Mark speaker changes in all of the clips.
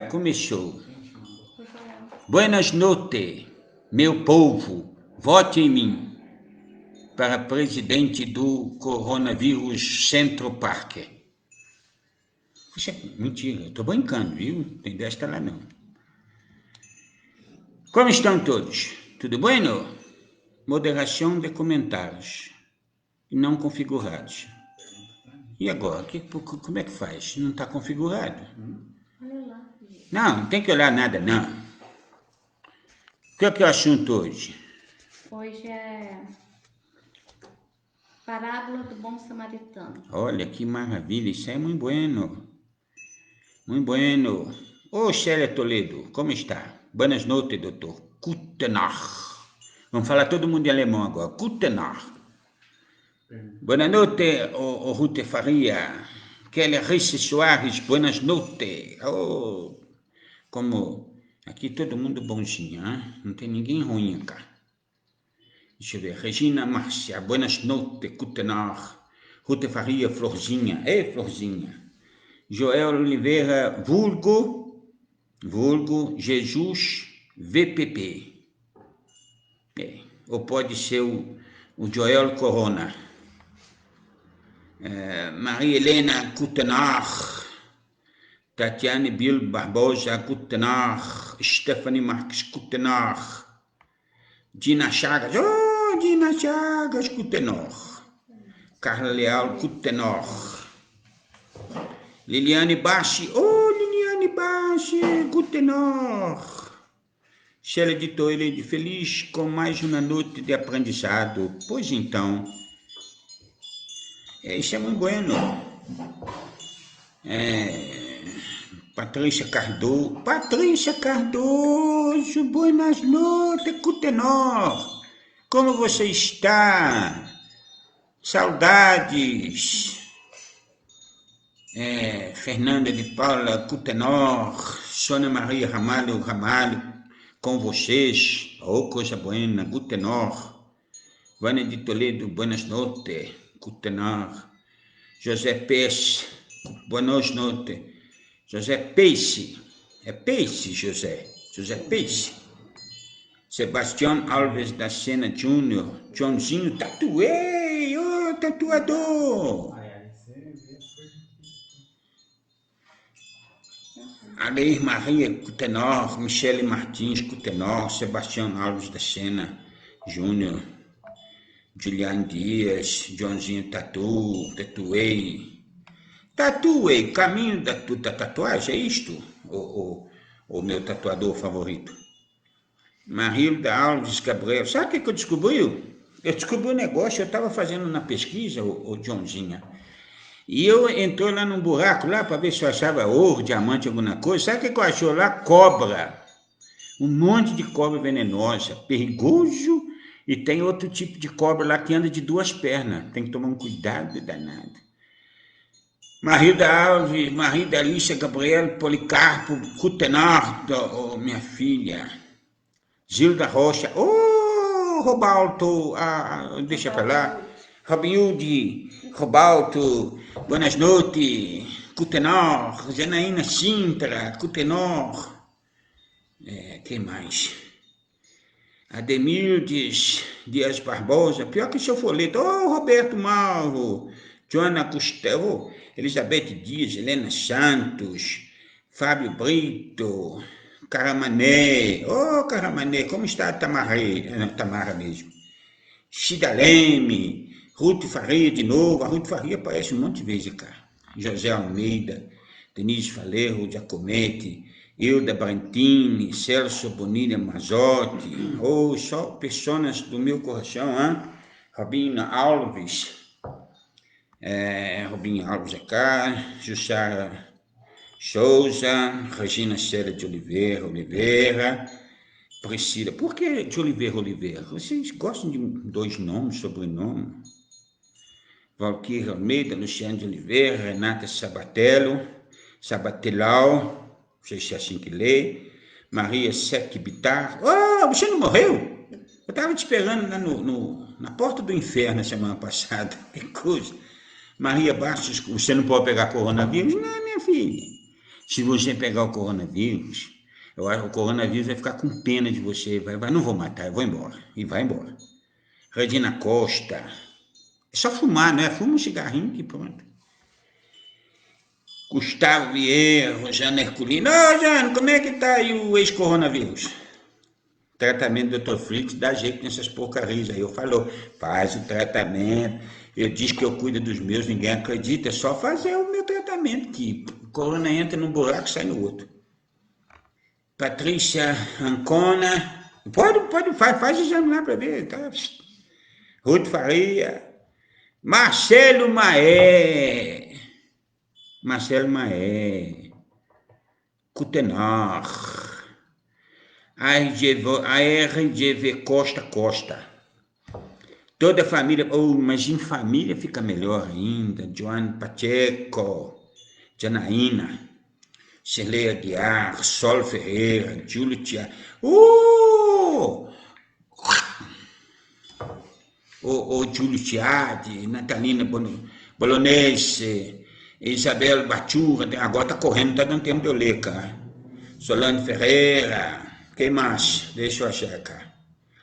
Speaker 1: Começou. Buenas noches, meu povo, vote em mim para presidente do Coronavírus Centro Park. Puxa, mentira, eu tô brincando, viu? Tem desta lá não. Como estão todos? Tudo bueno? Moderação de comentários não configurados. E agora? Como é que faz? Não está configurado? Não tem que olhar nada, não. O que é o assunto hoje?
Speaker 2: Hoje é Parábola do Bom Samaritano.
Speaker 1: Olha que maravilha, isso é muito bueno. Muito bueno. Ô, Célia Toledo, como está? Boas noites, doutor. Guten Nacht. Vamos falar todo mundo em alemão agora. Guten Nacht. Boa noite, o Ruth Faria. Kelly Risse Soares, boas noites. Oh, como aqui todo mundo bonzinho, hein? Não tem ninguém ruim cá. Deixa eu ver. Regina Márcia, boas noites, guten Nacht. Ruth Faria, Florzinha. Ei, Florzinha. Joel Oliveira, vulgo Jesus VPP. Ou pode ser o Joel Corona. Maria Helena Kutenach, Tatiane Bill Barbosa Kutenach, Stephanie Marques Kutenach, Dina Chagas, oh, Dina Chagas Kutenach, Carla Leal Kutenach, Liliane Bassi, oh, Liliane Bassi, guten Nacht. Sheila de Toile, feliz com mais uma noite de aprendizado. Pois então, isso é muito bueno. Patrícia Cardoso, boas noites, guten Nacht. Como você está? Saudades. Fernanda de Paula Cutenor, Sônia Maria Ramalho, com vocês, oh, coisa buena, Cutenor, Vânia de Toledo, boas noites, Cutenor, José Peixe, boas noites, José Peixe, é Peixe, José Peixe, Sebastião Alves da Sena Júnior, Joãozinho Tatuei, ô, tatuador, Aleir Maria Cutenor, Michele Martins Cutenor, Sebastião Alves da Sena Júnior, Juliane Dias, Joãozinho Tatuei, caminho da tatuagem, é isto? O meu tatuador favorito. Marilda Alves Gabriel, sabe o que eu descobri? Eu descobri um negócio, eu estava fazendo na pesquisa, o Joãozinho. E eu entrei lá num buraco lá para ver se eu achava ouro, diamante, alguma coisa. Sabe o que eu achou lá? Cobra. Um monte de cobra venenosa, perigoso. E tem outro tipo de cobra lá que anda de duas pernas. Tem que tomar um cuidado danado. Marida Alves, Marida Alicia Gabriel Policarpo Cutenard, oh, minha filha. Gilda Rocha. Oh, Robalto. Deixa para lá. Robinho Robalto, boas noites, Cutenor, Janaína Sintra, Cutenor, quem mais? Ademildes Dias Barbosa, pior que seu folheto, Roberto Mauro, Joana Costello, Elizabeth Dias, Helena Santos, Fábio Brito, Caramané, Caramané, como está a Tamara mesmo? Cida Leme, Ruth Faria de novo, a Ruth Faria aparece um monte de vezes, cara. José Almeida, Denise Faleiro, Giacometti, Hilda Brantini, Celso Bonilha Mazotti, só pessoas do meu coração, hein? Robinha Alves, cá, Jussara Souza, Regina Célia de Oliveira, Priscila, por que de Oliveira? Vocês gostam de dois nomes, sobrenome? Valquíria Almeida, Luciano de Oliveira, Renata Sabatelau, não sei se é assim que lê, Maria Sec Bitar. Você não morreu? Eu estava te esperando lá na porta do inferno a semana passada. Que coisa. Maria Bastos, você não pode pegar coronavírus? Não, minha filha. Se você pegar o coronavírus, eu acho que o coronavírus vai ficar com pena de você, vai, não vou matar, eu vou embora, e vai embora. Regina Costa, é só fumar, não é? Fuma um cigarrinho que pronto. Gustavo Vieira, Rosana Herculino. Ô, Jane, como é que tá aí o ex-coronavírus? Tratamento do Dr. Fritz dá jeito nessas porcarias aí. Eu falo, faz o tratamento. Eu diz que eu cuido dos meus, ninguém acredita. É só fazer o meu tratamento, que o corona entra num buraco e sai no outro. Patrícia Ancona. Pode, faz exame lá pra ver. Tá? Ruth Faria. Marcelo Maé. Cutenor. ARGV Costa. Toda a família, mas em família fica melhor ainda. Joan Pacheco, Janaína, Shirley Aguiar, Sol Ferreira, Júlio Tiago. Júlio Tiade, Natalina Bolognese, Isabel Batura, agora tá correndo, tá dando tempo de eu ler, cara. Solane Ferreira, quem mais? Deixa eu achar, cara.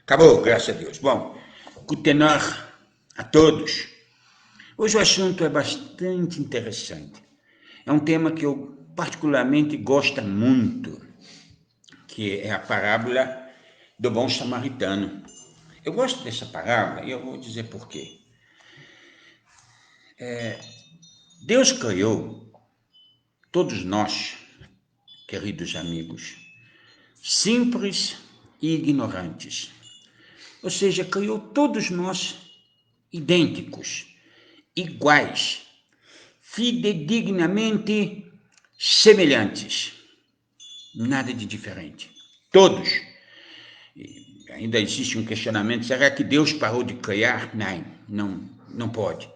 Speaker 1: Acabou, graças a Deus. Bom, cutenar a todos. Hoje o assunto é bastante interessante. É um tema que eu particularmente gosto muito, que é a parábola do bom samaritano. Eu gosto dessa parábola e eu vou dizer por quê. Deus criou todos nós, queridos amigos, simples e ignorantes. Ou seja, criou todos nós idênticos, iguais, fidedignamente semelhantes. Nada de diferente. Todos. Ainda existe um questionamento, será que Deus parou de criar? Não pode.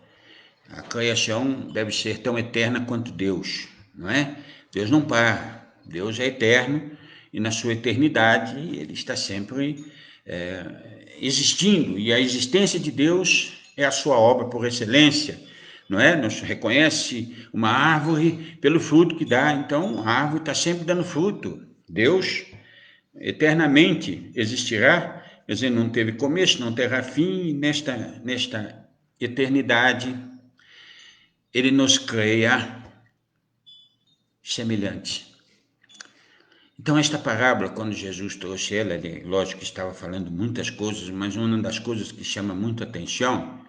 Speaker 1: A criação deve ser tão eterna quanto Deus, não é? Deus não para, Deus é eterno e na sua eternidade ele está sempre existindo, e a existência de Deus é a sua obra por excelência, não é? Nos reconhece uma árvore pelo fruto que dá, então a árvore está sempre dando fruto. Deus eternamente existirá, quer dizer, não teve começo, não terá fim, e nesta eternidade ele nos cria semelhantes. Então, esta parábola, quando Jesus trouxe ela, ele, lógico que estava falando muitas coisas, mas uma das coisas que chama muito atenção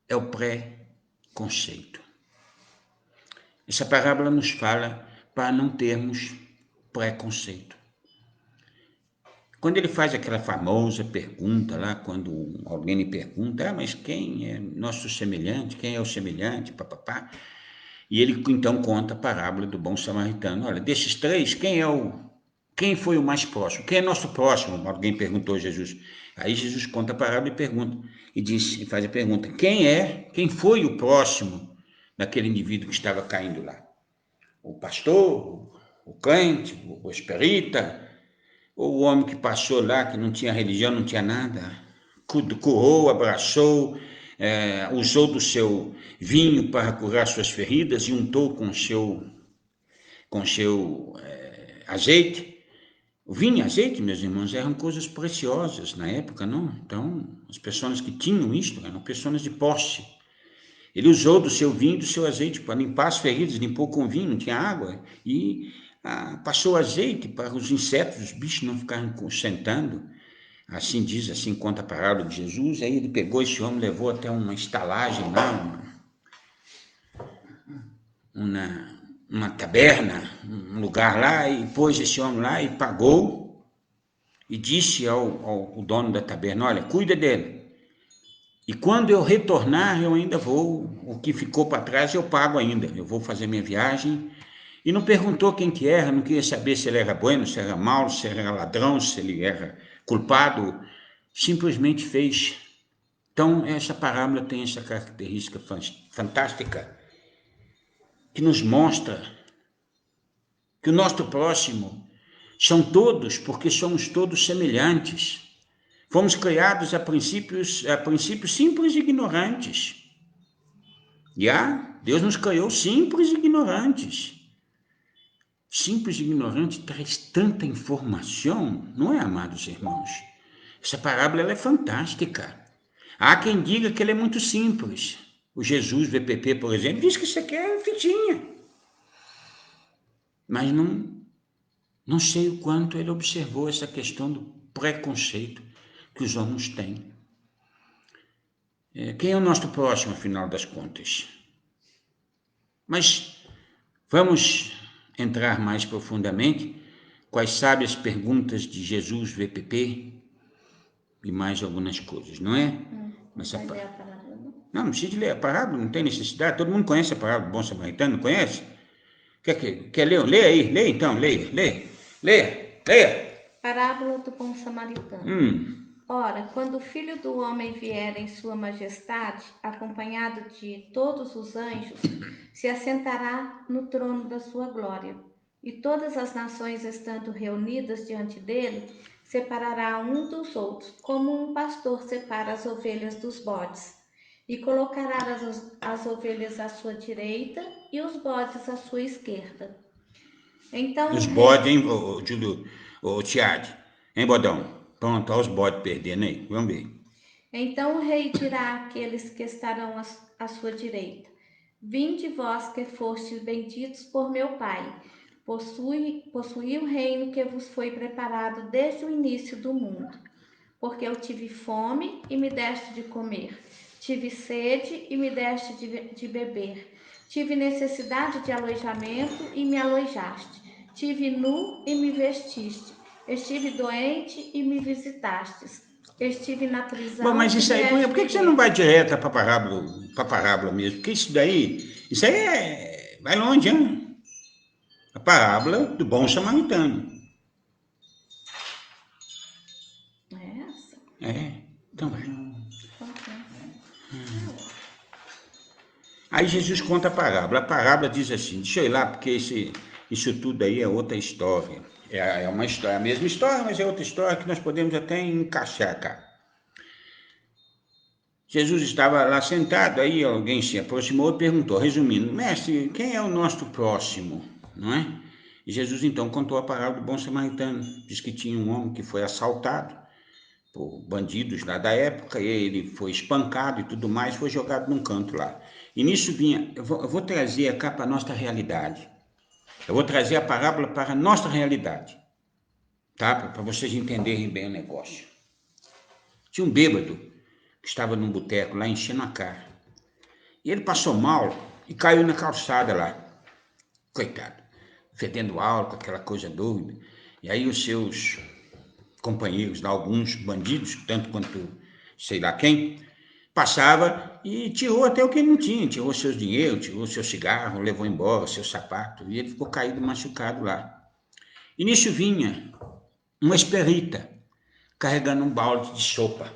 Speaker 1: é o preconceito. Essa parábola nos fala para não termos preconceito. Quando ele faz aquela famosa pergunta lá, quando alguém lhe pergunta, mas quem é nosso semelhante, quem é o semelhante, papapá, e ele então conta a parábola do bom samaritano. Olha, desses três, quem foi o mais próximo? Quem é nosso próximo? Alguém perguntou a Jesus. Aí Jesus conta a parábola e pergunta, e faz a pergunta, quem foi o próximo daquele indivíduo que estava caindo lá? O pastor, o crente, o esperita, ou o homem que passou lá, que não tinha religião, não tinha nada, curou, abraçou, usou do seu vinho para curar suas feridas e untou com seu azeite. O vinho e azeite, meus irmãos, eram coisas preciosas na época, não? Então, as pessoas que tinham isto eram pessoas de posse. Ele usou do seu vinho e do seu azeite para limpar as feridas, limpou com vinho, não tinha água, e passou azeite para os insetos, os bichos não ficarem sentando. Assim diz, assim conta a parábola de Jesus. Aí ele pegou esse homem, levou até uma estalagem lá, uma taberna, um lugar lá, e pôs esse homem lá e pagou, e disse ao dono da taberna, olha, cuida dele, e quando eu retornar eu ainda vou, o que ficou para trás eu pago ainda, eu vou fazer minha viagem. E não perguntou quem que era, não queria saber se ele era bueno, se era mau, se era ladrão, se ele era culpado, simplesmente fez. Então, essa parábola tem essa característica fantástica, que nos mostra que o nosso próximo são todos, porque somos todos semelhantes. Fomos criados a princípios simples e ignorantes. Deus nos criou simples e ignorantes. simples e ignorante traz tanta informação, não é, amados irmãos? Essa parábola ela é fantástica. Há quem diga que ela é muito simples. O Jesus VPP, por exemplo, diz que isso aqui é fichinha. Mas não sei o quanto ele observou essa questão do preconceito que os homens têm. Quem é o nosso próximo, afinal das contas? Mas vamos entrar mais profundamente com as sábias perguntas de Jesus VPP e mais algumas coisas, não é?
Speaker 2: Mas vai ler a parábola, não?
Speaker 1: Não precisa de ler a parábola, não tem necessidade. Todo mundo conhece a parábola do bom samaritano, não conhece? Quer ler? Lê aí, lê então, leia.
Speaker 2: Parábola do bom samaritano. Ora, quando o Filho do Homem vier em sua majestade, acompanhado de todos os anjos, se assentará no trono da sua glória. E todas as nações estando reunidas diante dele, separará um dos outros, como um pastor separa as ovelhas dos bodes. E colocará as ovelhas à sua direita e os bodes à sua esquerda. Então
Speaker 1: Os
Speaker 2: o rei
Speaker 1: bodes, hein, Júlio, Tiade, hein, Bodão? Pronto, olha os bodes perdendo aí, vamos ver.
Speaker 2: Então o rei dirá àqueles que estarão à sua direita: Vinde vós que fostes benditos por meu Pai, possuí o reino que vos foi preparado desde o início do mundo. Porque eu tive fome e me deste de comer, tive sede e me deste de beber, tive necessidade de alojamento e me alojaste, tive nu e me vestiste, estive doente e me visitastes, estive na
Speaker 1: Bom,
Speaker 2: prisão
Speaker 1: mas
Speaker 2: e
Speaker 1: isso aí, por
Speaker 2: vieste
Speaker 1: que
Speaker 2: me
Speaker 1: você não
Speaker 2: ver.
Speaker 1: vai direto para a parábola mesmo? Porque isso aí vai longe, hein? A parábola do bom samaritano.
Speaker 2: É essa?
Speaker 1: Então vai.
Speaker 2: Ok.
Speaker 1: Aí Jesus conta a parábola. A parábola diz assim, deixa eu ir lá, porque isso tudo aí é outra história. É uma história, a mesma história, mas é outra história que nós podemos até encaixar, cara. Jesus estava lá sentado, aí alguém se aproximou e perguntou, resumindo, mestre, quem é o nosso próximo? Não é? E Jesus então contou a parábola do bom samaritano. Diz que tinha um homem que foi assaltado por bandidos lá da época, e ele foi espancado e tudo mais, foi jogado num canto lá. E nisso vinha, eu vou trazer cá para a nossa realidade. Eu vou trazer a parábola para a nossa realidade, tá? Para vocês entenderem bem o negócio. Tinha um bêbado que estava num boteco lá enchendo a cara. E ele passou mal e caiu na calçada lá. Coitado. Fedendo álcool, aquela coisa doida. E aí os seus companheiros, lá, alguns bandidos, tanto quanto sei lá quem, passava e tirou até o que ele não tinha. Tirou seus dinheiro, tirou seu cigarro, levou embora seu sapato. E ele ficou caído, machucado lá. E nisso vinha uma esperita carregando um balde de sopa,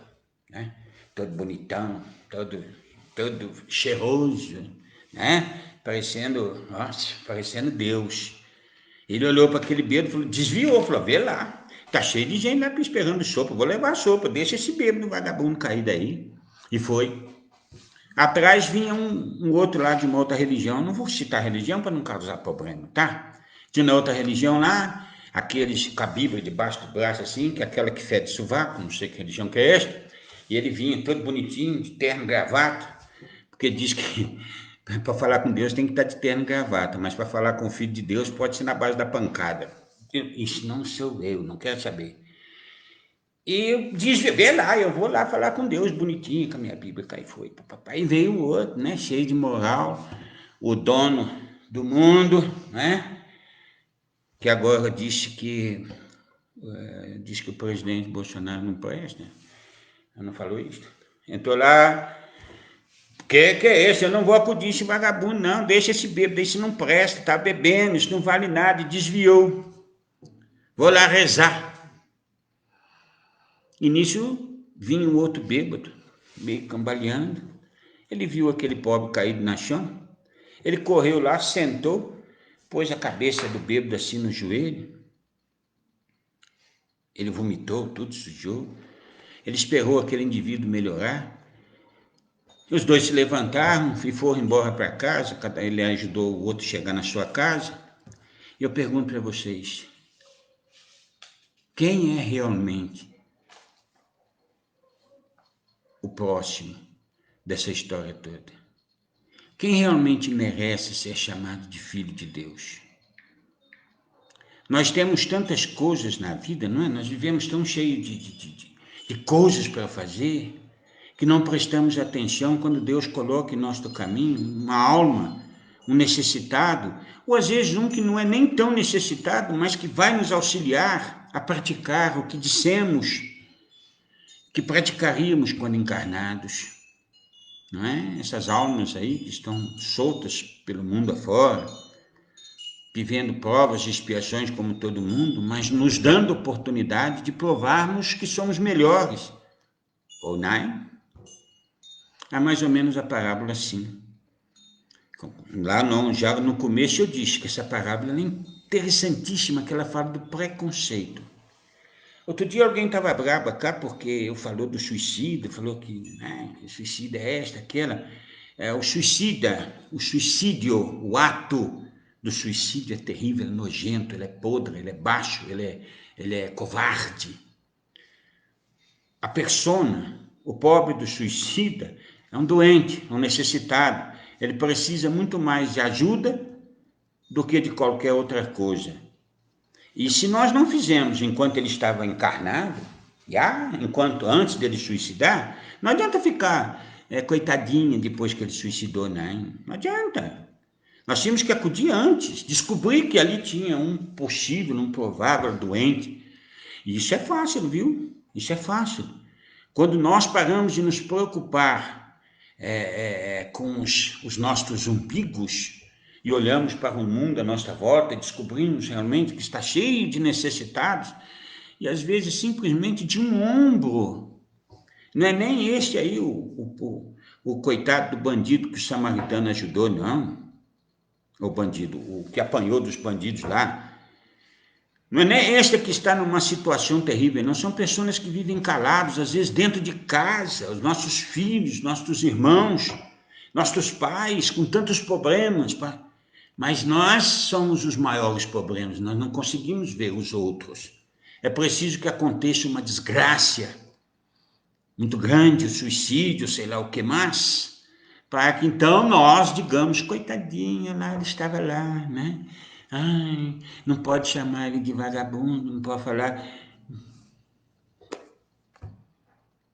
Speaker 1: né? Todo bonitão, todo cheiroso, né? Parecendo Deus. Ele olhou para aquele bêbado, falou, desviou, falou, vê lá, tá cheio de gente lá esperando sopa, vou levar sopa, deixa esse bêbado vagabundo cair daí. E foi. Atrás vinha um outro lá de uma outra religião, não vou citar a religião para não causar problema, tá? Tinha uma outra religião lá, aqueles com a Bíblia debaixo do braço assim, que é aquela que fede sovaco, não sei que religião que é esta, e ele vinha todo bonitinho, de terno, gravata, porque diz que para falar com Deus tem que estar de terno e gravata, mas para falar com o Filho de Deus pode ser na base da pancada. Isso não sou eu, não quero saber. E diz, vê lá, eu vou lá falar com Deus bonitinho, com a minha Bíblia, aí foi. Papai veio o outro, né, cheio de moral, o dono do mundo, né, que agora diz que o presidente Bolsonaro não presta, não falou isso? Entrou lá, que é esse? Eu não vou acudir esse vagabundo, não, deixa esse bêbado, isso não presta, tá bebendo, isso não vale nada, e desviou. Vou lá rezar. E nisso vinha um outro bêbado, meio cambaleando. Ele viu aquele pobre caído na chão. Ele correu lá, sentou, pôs a cabeça do bêbado assim no joelho. Ele vomitou, tudo sujou. Ele esperou aquele indivíduo melhorar. Os dois se levantaram e foram embora para casa. Ele ajudou o outro a chegar na sua casa. Eu pergunto para vocês, quem é realmente o próximo dessa história toda? Quem realmente merece ser chamado de filho de Deus? Nós temos tantas coisas na vida, não é? Nós vivemos tão cheios de coisas para fazer, que não prestamos atenção quando Deus coloca em nosso caminho uma alma, um necessitado, ou às vezes um que não é nem tão necessitado, mas que vai nos auxiliar a praticar o que dissemos que praticaríamos quando encarnados. Não é? Essas almas aí que estão soltas pelo mundo afora, vivendo provas e expiações como todo mundo, mas nos dando oportunidade de provarmos que somos melhores. Ou não? Há mais ou menos a parábola assim. Lá não, já no começo eu disse que essa parábola é interessantíssima, que ela fala do preconceito. Outro dia alguém estava bravo cá porque eu falou do suicídio, falou que o suicídio é esta, aquela. O suicídio, o ato do suicídio é terrível, é nojento, ele é podre, ele é baixo, ele é covarde. A persona, o pobre do suicida, é um doente, um necessitado. Ele precisa muito mais de ajuda do que de qualquer outra coisa. E se nós não fizemos enquanto ele estava encarnado, enquanto antes dele suicidar, não adianta ficar coitadinha depois que ele suicidou, não. Não adianta. Nós tínhamos que acudir antes, descobrir que ali tinha um possível, um provável doente. E isso é fácil, viu? Isso é fácil. Quando nós paramos de nos preocupar com os nossos umbigos e olhamos para o mundo à nossa volta e descobrimos realmente que está cheio de necessitados e às vezes simplesmente de um ombro. Não é nem este aí o coitado do bandido que o samaritano ajudou, não. O bandido, o que apanhou dos bandidos lá. Não é nem esta que está numa situação terrível, não. São pessoas que vivem calados, às vezes dentro de casa, os nossos filhos, nossos irmãos, nossos pais, com tantos problemas. Mas nós somos os maiores problemas, nós não conseguimos ver os outros. É preciso que aconteça uma desgraça muito grande, o suicídio, sei lá o que mais, para que então nós digamos, coitadinha, lá ele estava lá, né? Ai, não pode chamar ele de vagabundo, não pode falar.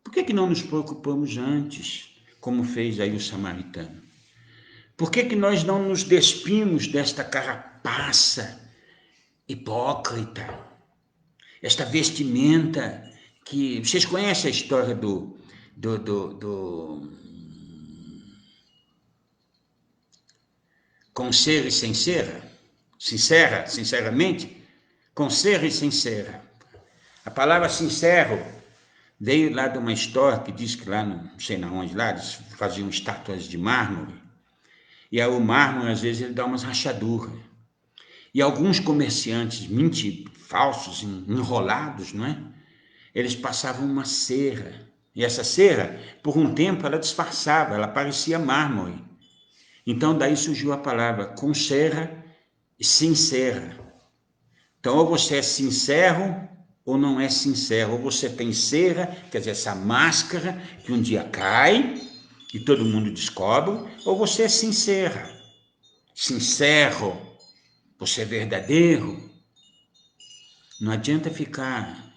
Speaker 1: Por que não nos preocupamos antes, como fez aí o samaritano? Por que nós não nos despimos desta carapaça hipócrita, esta vestimenta que... Vocês conhecem a história do com cera e sem cera? Sinceramente? Com cera e sem cera. A palavra sincero veio lá de uma história que diz que lá, não sei na onde, lá eles faziam estátuas de mármore, e aí o mármore às vezes ele dá umas rachaduras. E alguns comerciantes falsos, enrolados, não é? Eles passavam uma cera. E essa cera, por um tempo, ela disfarçava, ela parecia mármore. Então, daí surgiu a palavra com cera e sincera. Então, ou você é sincero ou não é sincero. Ou você tem cera, quer dizer, essa máscara que um dia cai e todo mundo descobre, ou você é sincera, sincero. Você é verdadeiro. Não adianta ficar,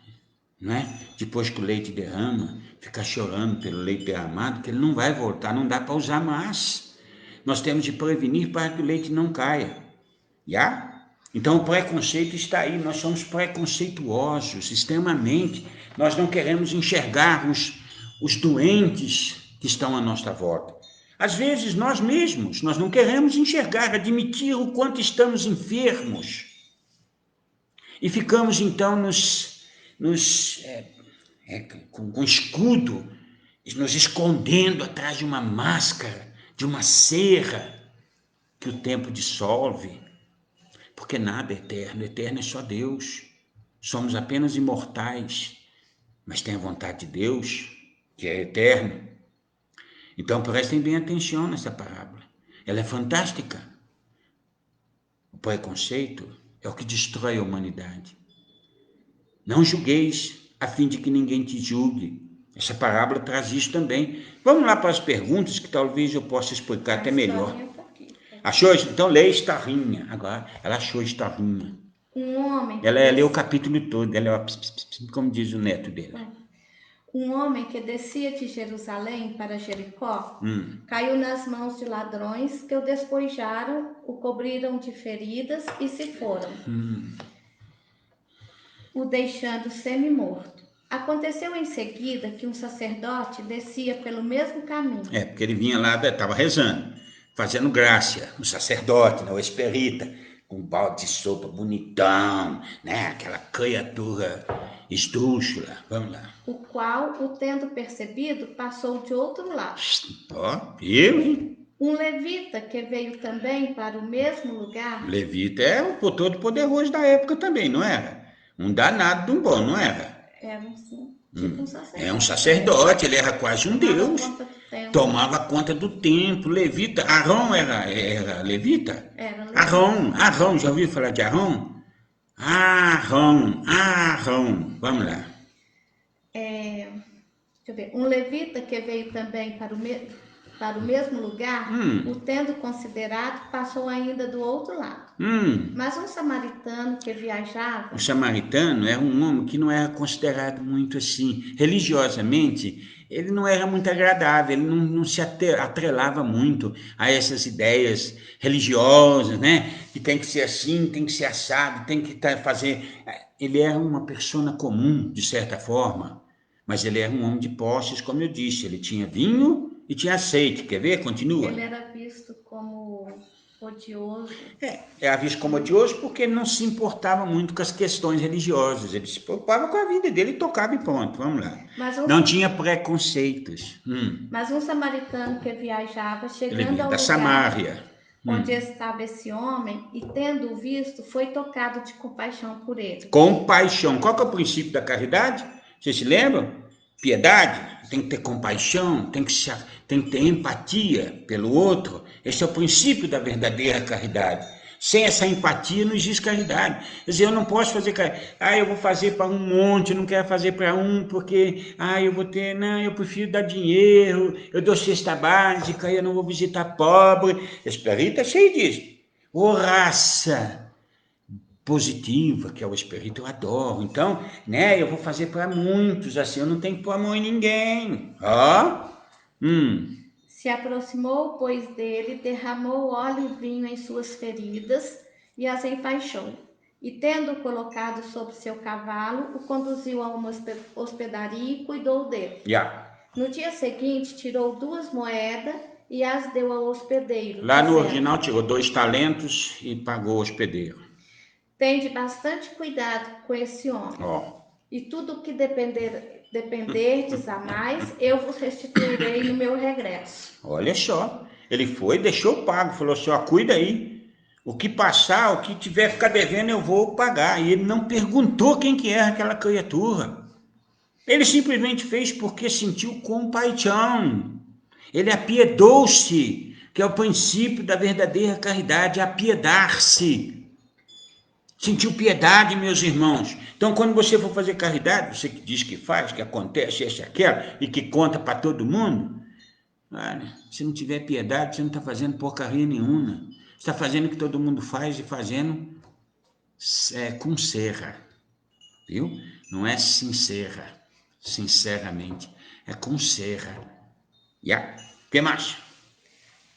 Speaker 1: não é? Depois que o leite derrama, ficar chorando pelo leite derramado, que ele não vai voltar, não dá para usar mais. Nós temos de prevenir para que o leite não caia. Então o preconceito está aí, nós somos preconceituosos, extremamente. Nós não queremos enxergar os doentes que estão à nossa volta. Às vezes nós mesmos, nós não queremos enxergar, admitir o quanto estamos enfermos. E ficamos então com escudo, nos escondendo atrás de uma máscara, de uma cera que o tempo dissolve. Porque nada é eterno é só Deus. Somos apenas imortais, mas tem a vontade de Deus, que é eterno. Então prestem bem atenção nessa parábola. Ela é fantástica. O preconceito É o que destrói a humanidade. Não julgueis, a fim de que ninguém te julgue. Essa parábola traz isso também. Vamos lá para as perguntas, que talvez eu possa explicar até melhor. Achou? Então lê Estarrinha. Agora, ela achou Estarrinha.
Speaker 2: Um homem...
Speaker 1: Ela leu o capítulo todo, ela é, como diz o neto dela.
Speaker 2: Um homem que descia de Jerusalém para Jericó caiu nas mãos de ladrões que o despojaram, o cobriram de feridas e se foram, o deixando semi-morto. Aconteceu em seguida que um sacerdote descia pelo mesmo caminho.
Speaker 1: Porque ele vinha lá, estava rezando, fazendo graça, o sacerdote, o esperita, com um balde de sopa bonitão, né? Aquela criatura esdrúxula, vamos lá.
Speaker 2: O qual, o tendo percebido, passou de outro lado.
Speaker 1: Eu, hein?
Speaker 2: Um levita que veio também para o mesmo lugar.
Speaker 1: Levita é o todo poderoso da época também, não era? Um danado de um bom, não era?
Speaker 2: Era tipo um sacerdote.
Speaker 1: É um sacerdote, ele era quase um deus. Tomava conta do templo. Levita, Arão era levita?
Speaker 2: Era levita.
Speaker 1: Arão, já ouviu falar de Arão? Arão, vamos lá.
Speaker 2: Deixa eu ver. Um levita que veio também para o mesmo lugar, o tendo considerado, passou ainda do outro lado. Mas um samaritano que viajava...
Speaker 1: O samaritano era um homem que não era considerado muito assim, religiosamente, ele não era muito agradável, ele não se atrelava muito a essas ideias religiosas, né? Que tem que ser assim, tem que ser assado, tem que fazer... Ele era uma pessoa comum, de certa forma, mas ele era um homem de posses, como eu disse, ele tinha vinho e tinha azeite. Quer ver? Continua.
Speaker 2: Ele era visto como odioso.
Speaker 1: Era visto como odioso porque ele não se importava muito com as questões religiosas. Ele se preocupava com a vida dele e tocava e pronto. Vamos lá. Não tinha preconceitos.
Speaker 2: Mas um samaritano que viajava, chegando ao
Speaker 1: da
Speaker 2: lugar
Speaker 1: Samária,
Speaker 2: onde estava esse homem, e tendo tem foi tocado de compaixão por ele.
Speaker 1: Compaixão. Qual que é o princípio da caridade? Vocês se lembram? Piedade, tem que ter compaixão, tem que ter empatia pelo outro. Esse é o princípio da verdadeira caridade. Sem essa empatia não existe caridade. Quer dizer, eu não posso fazer caridade. Eu vou fazer para um monte, eu não quero fazer para um, porque eu vou ter... Não, eu prefiro dar dinheiro, eu dou cesta básica, eu não vou visitar pobre. Esperita é cheio disso. Raça positiva, que é o espírito, eu adoro. Então, eu vou fazer para muitos, assim, eu não tenho que pôr a mão em ninguém.
Speaker 2: Se aproximou, pois, dele, derramou óleo e vinho em suas feridas e as empaixou. E, tendo colocado sobre seu cavalo, o conduziu a uma hospedaria e cuidou dele. No dia seguinte, tirou 2 moedas e as deu ao hospedeiro.
Speaker 1: Lá no original, tirou 2 talentos e pagou o hospedeiro.
Speaker 2: Tende bastante cuidado com esse homem. E tudo o que dependerdes a mais, eu vos restituirei no meu regresso.
Speaker 1: Olha só, ele foi, deixou pago, falou assim, cuida aí. O que passar, o que tiver ficar devendo, eu vou pagar. E ele não perguntou quem que era aquela criatura. Ele simplesmente fez porque sentiu compaixão. Ele apiedou-se, que é o princípio da verdadeira caridade, apiedar-se. Sentiu piedade, meus irmãos. Então, quando você for fazer caridade, você que diz que faz, que acontece, esse e aquilo, e que conta para todo mundo, se não tiver piedade, você não está fazendo porcaria nenhuma. Você está fazendo o que todo mundo faz e fazendo com serra, viu? Não é sincera, sinceramente, é com serra. O que mais?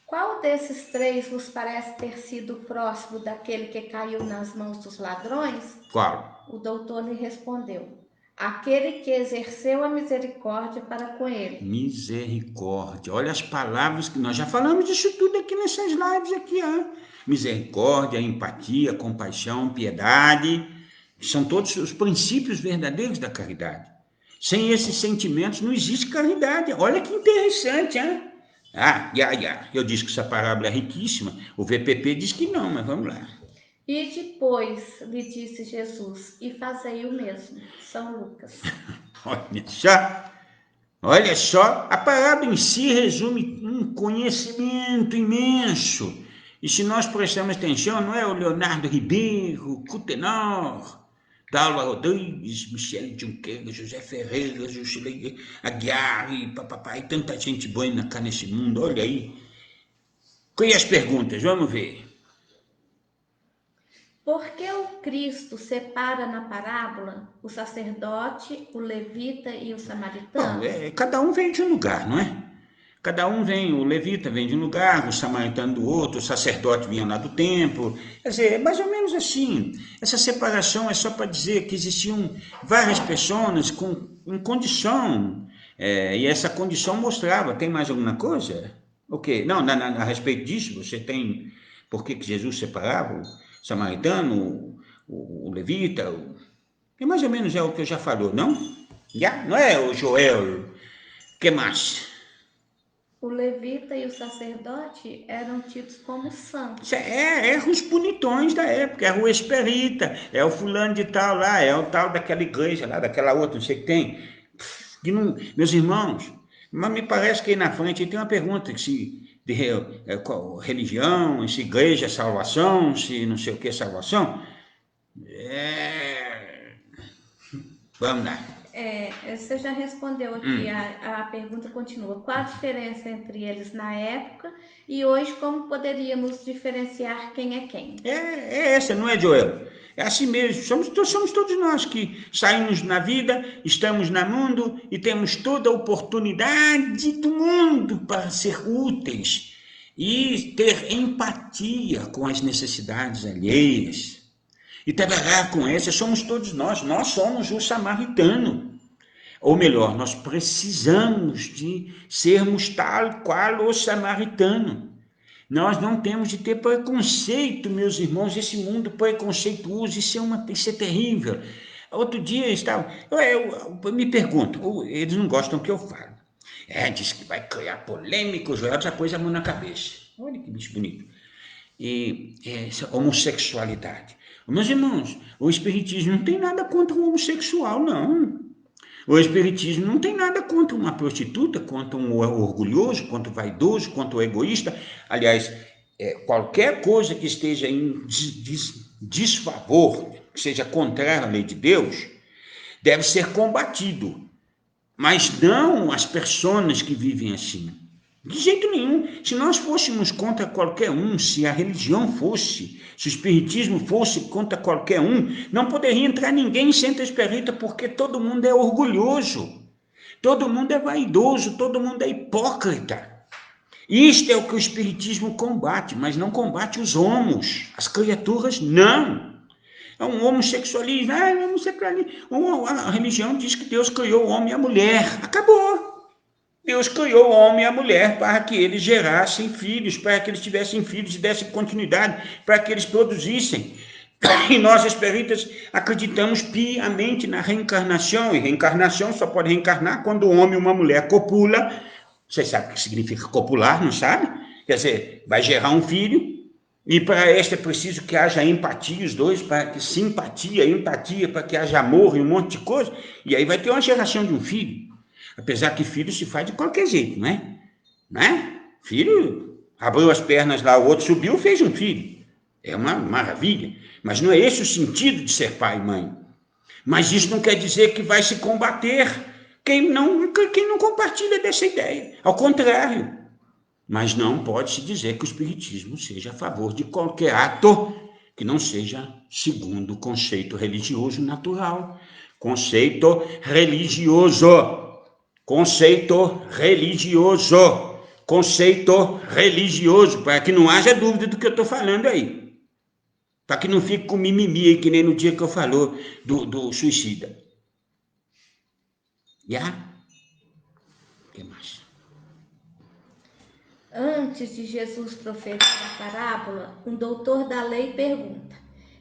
Speaker 2: Qual desses 3 vos parece ter sido próximo daquele que caiu nas mãos dos ladrões?
Speaker 1: Qual?
Speaker 2: O doutor lhe respondeu: aquele que exerceu a misericórdia para com ele.
Speaker 1: Misericórdia. Olha as palavras que nós já falamos disso tudo aqui nessas lives aqui, Misericórdia, empatia, compaixão, piedade. São todos os princípios verdadeiros da caridade. Sem esses sentimentos não existe caridade. Olha que interessante, Eu disse que essa parábola é riquíssima. O VPP diz que não, mas vamos lá.
Speaker 2: E depois lhe disse Jesus, e fazei o mesmo. São Lucas.
Speaker 1: Olha só, a parábola em si resume um conhecimento imenso E se nós prestamos atenção, não é o Leonardo Ribeiro, Cutenor, Dalva Rodrigues, Michele Junqueira, José Ferreira, Juscelino Aguiar e papapá, e tanta gente boa cá nesse mundo, olha aí. E as perguntas? Vamos ver.
Speaker 2: Por que o Cristo separa na parábola o sacerdote, o levita e o samaritano?
Speaker 1: Bom, cada um vem de um lugar, não é? Cada um vem, o levita vem de um lugar, o samaritano do outro, o sacerdote vinha lá do templo. Quer dizer, é mais ou menos assim. Essa separação é só para dizer que existiam várias pessoas em condição, e essa condição mostrava. Tem mais alguma coisa? O quê? Não, a respeito disso, você tem por que Jesus separava o samaritano, o levita? É mais ou menos o que eu já falou, não? Já? Não é, o Joel? O que mais?
Speaker 2: O levita e o sacerdote eram tidos como santos.
Speaker 1: Os bonitões da época, é o esperita, é o fulano de tal lá, é o tal daquela igreja lá, daquela outra, não sei o que tem. Que não, meus irmãos, mas me parece que aí na frente tem uma pergunta, se qual, religião, se igreja é salvação, se não sei o que é salvação. Vamos lá.
Speaker 2: Você já respondeu aqui, a pergunta continua. Qual a diferença entre eles na época e hoje, como poderíamos diferenciar quem é quem?
Speaker 1: É essa, não é, Joel? É assim mesmo, somos todos nós que saímos na vida, estamos no mundo e temos toda a oportunidade do mundo para ser úteis e ter empatia com as necessidades alheias. E trabalhar com essa, somos todos nós somos o samaritano. Ou melhor, nós precisamos de sermos tal qual o samaritano. Nós não temos de ter preconceito, meus irmãos, esse mundo preconceituoso, isso é terrível. Outro dia eu me pergunto, eles não gostam que eu falo. Diz que vai criar polêmica, o Joel já pôs a mão na cabeça. Olha que bicho bonito. Essa homossexualidade. Meus irmãos, o espiritismo não tem nada contra o homossexual, não. O espiritismo não tem nada contra uma prostituta, contra um orgulhoso, contra o vaidoso, contra o egoísta. Aliás, qualquer coisa que esteja em desfavor, que seja contrária à lei de Deus, deve ser combatido. Mas não as pessoas que vivem assim. De jeito nenhum. Se nós fôssemos contra qualquer um, se a religião fosse, se o espiritismo fosse contra qualquer um, não poderia entrar ninguém em centro espírita, porque todo mundo é orgulhoso, todo mundo é vaidoso, todo mundo é hipócrita. Isto é o que o espiritismo combate, mas não combate os homos, as criaturas não. É um homossexualismo, a religião diz que Deus criou o homem e a mulher, acabou. Deus criou o homem e a mulher para que eles gerassem filhos, para que eles tivessem filhos e dessem continuidade, para que eles produzissem. E nós, espíritas, acreditamos piamente na reencarnação, e reencarnação só pode reencarnar quando um homem e uma mulher copula. Você sabe o que significa copular, não sabe? Quer dizer, vai gerar um filho, e para este é preciso que haja empatia, os dois, para que simpatia, empatia, para que haja amor e um monte de coisa, e aí vai ter uma geração de um filho. Apesar que filho se faz de qualquer jeito, não é? Não é? Filho abriu as pernas lá, o outro subiu, fez um filho. É uma maravilha. Mas não é esse o sentido de ser pai e mãe. Mas isso não quer dizer que vai se combater quem não compartilha dessa ideia. Ao contrário. Mas não pode-se dizer que o espiritismo seja a favor de qualquer ato que não seja segundo o conceito religioso natural. Conceito religioso, para que não haja dúvida do que eu estou falando aí. Para que não fique com mimimi aí, que nem no dia que eu falou do suicida. O que mais?
Speaker 2: Antes de Jesus proferir a parábola, um doutor da lei pergunta: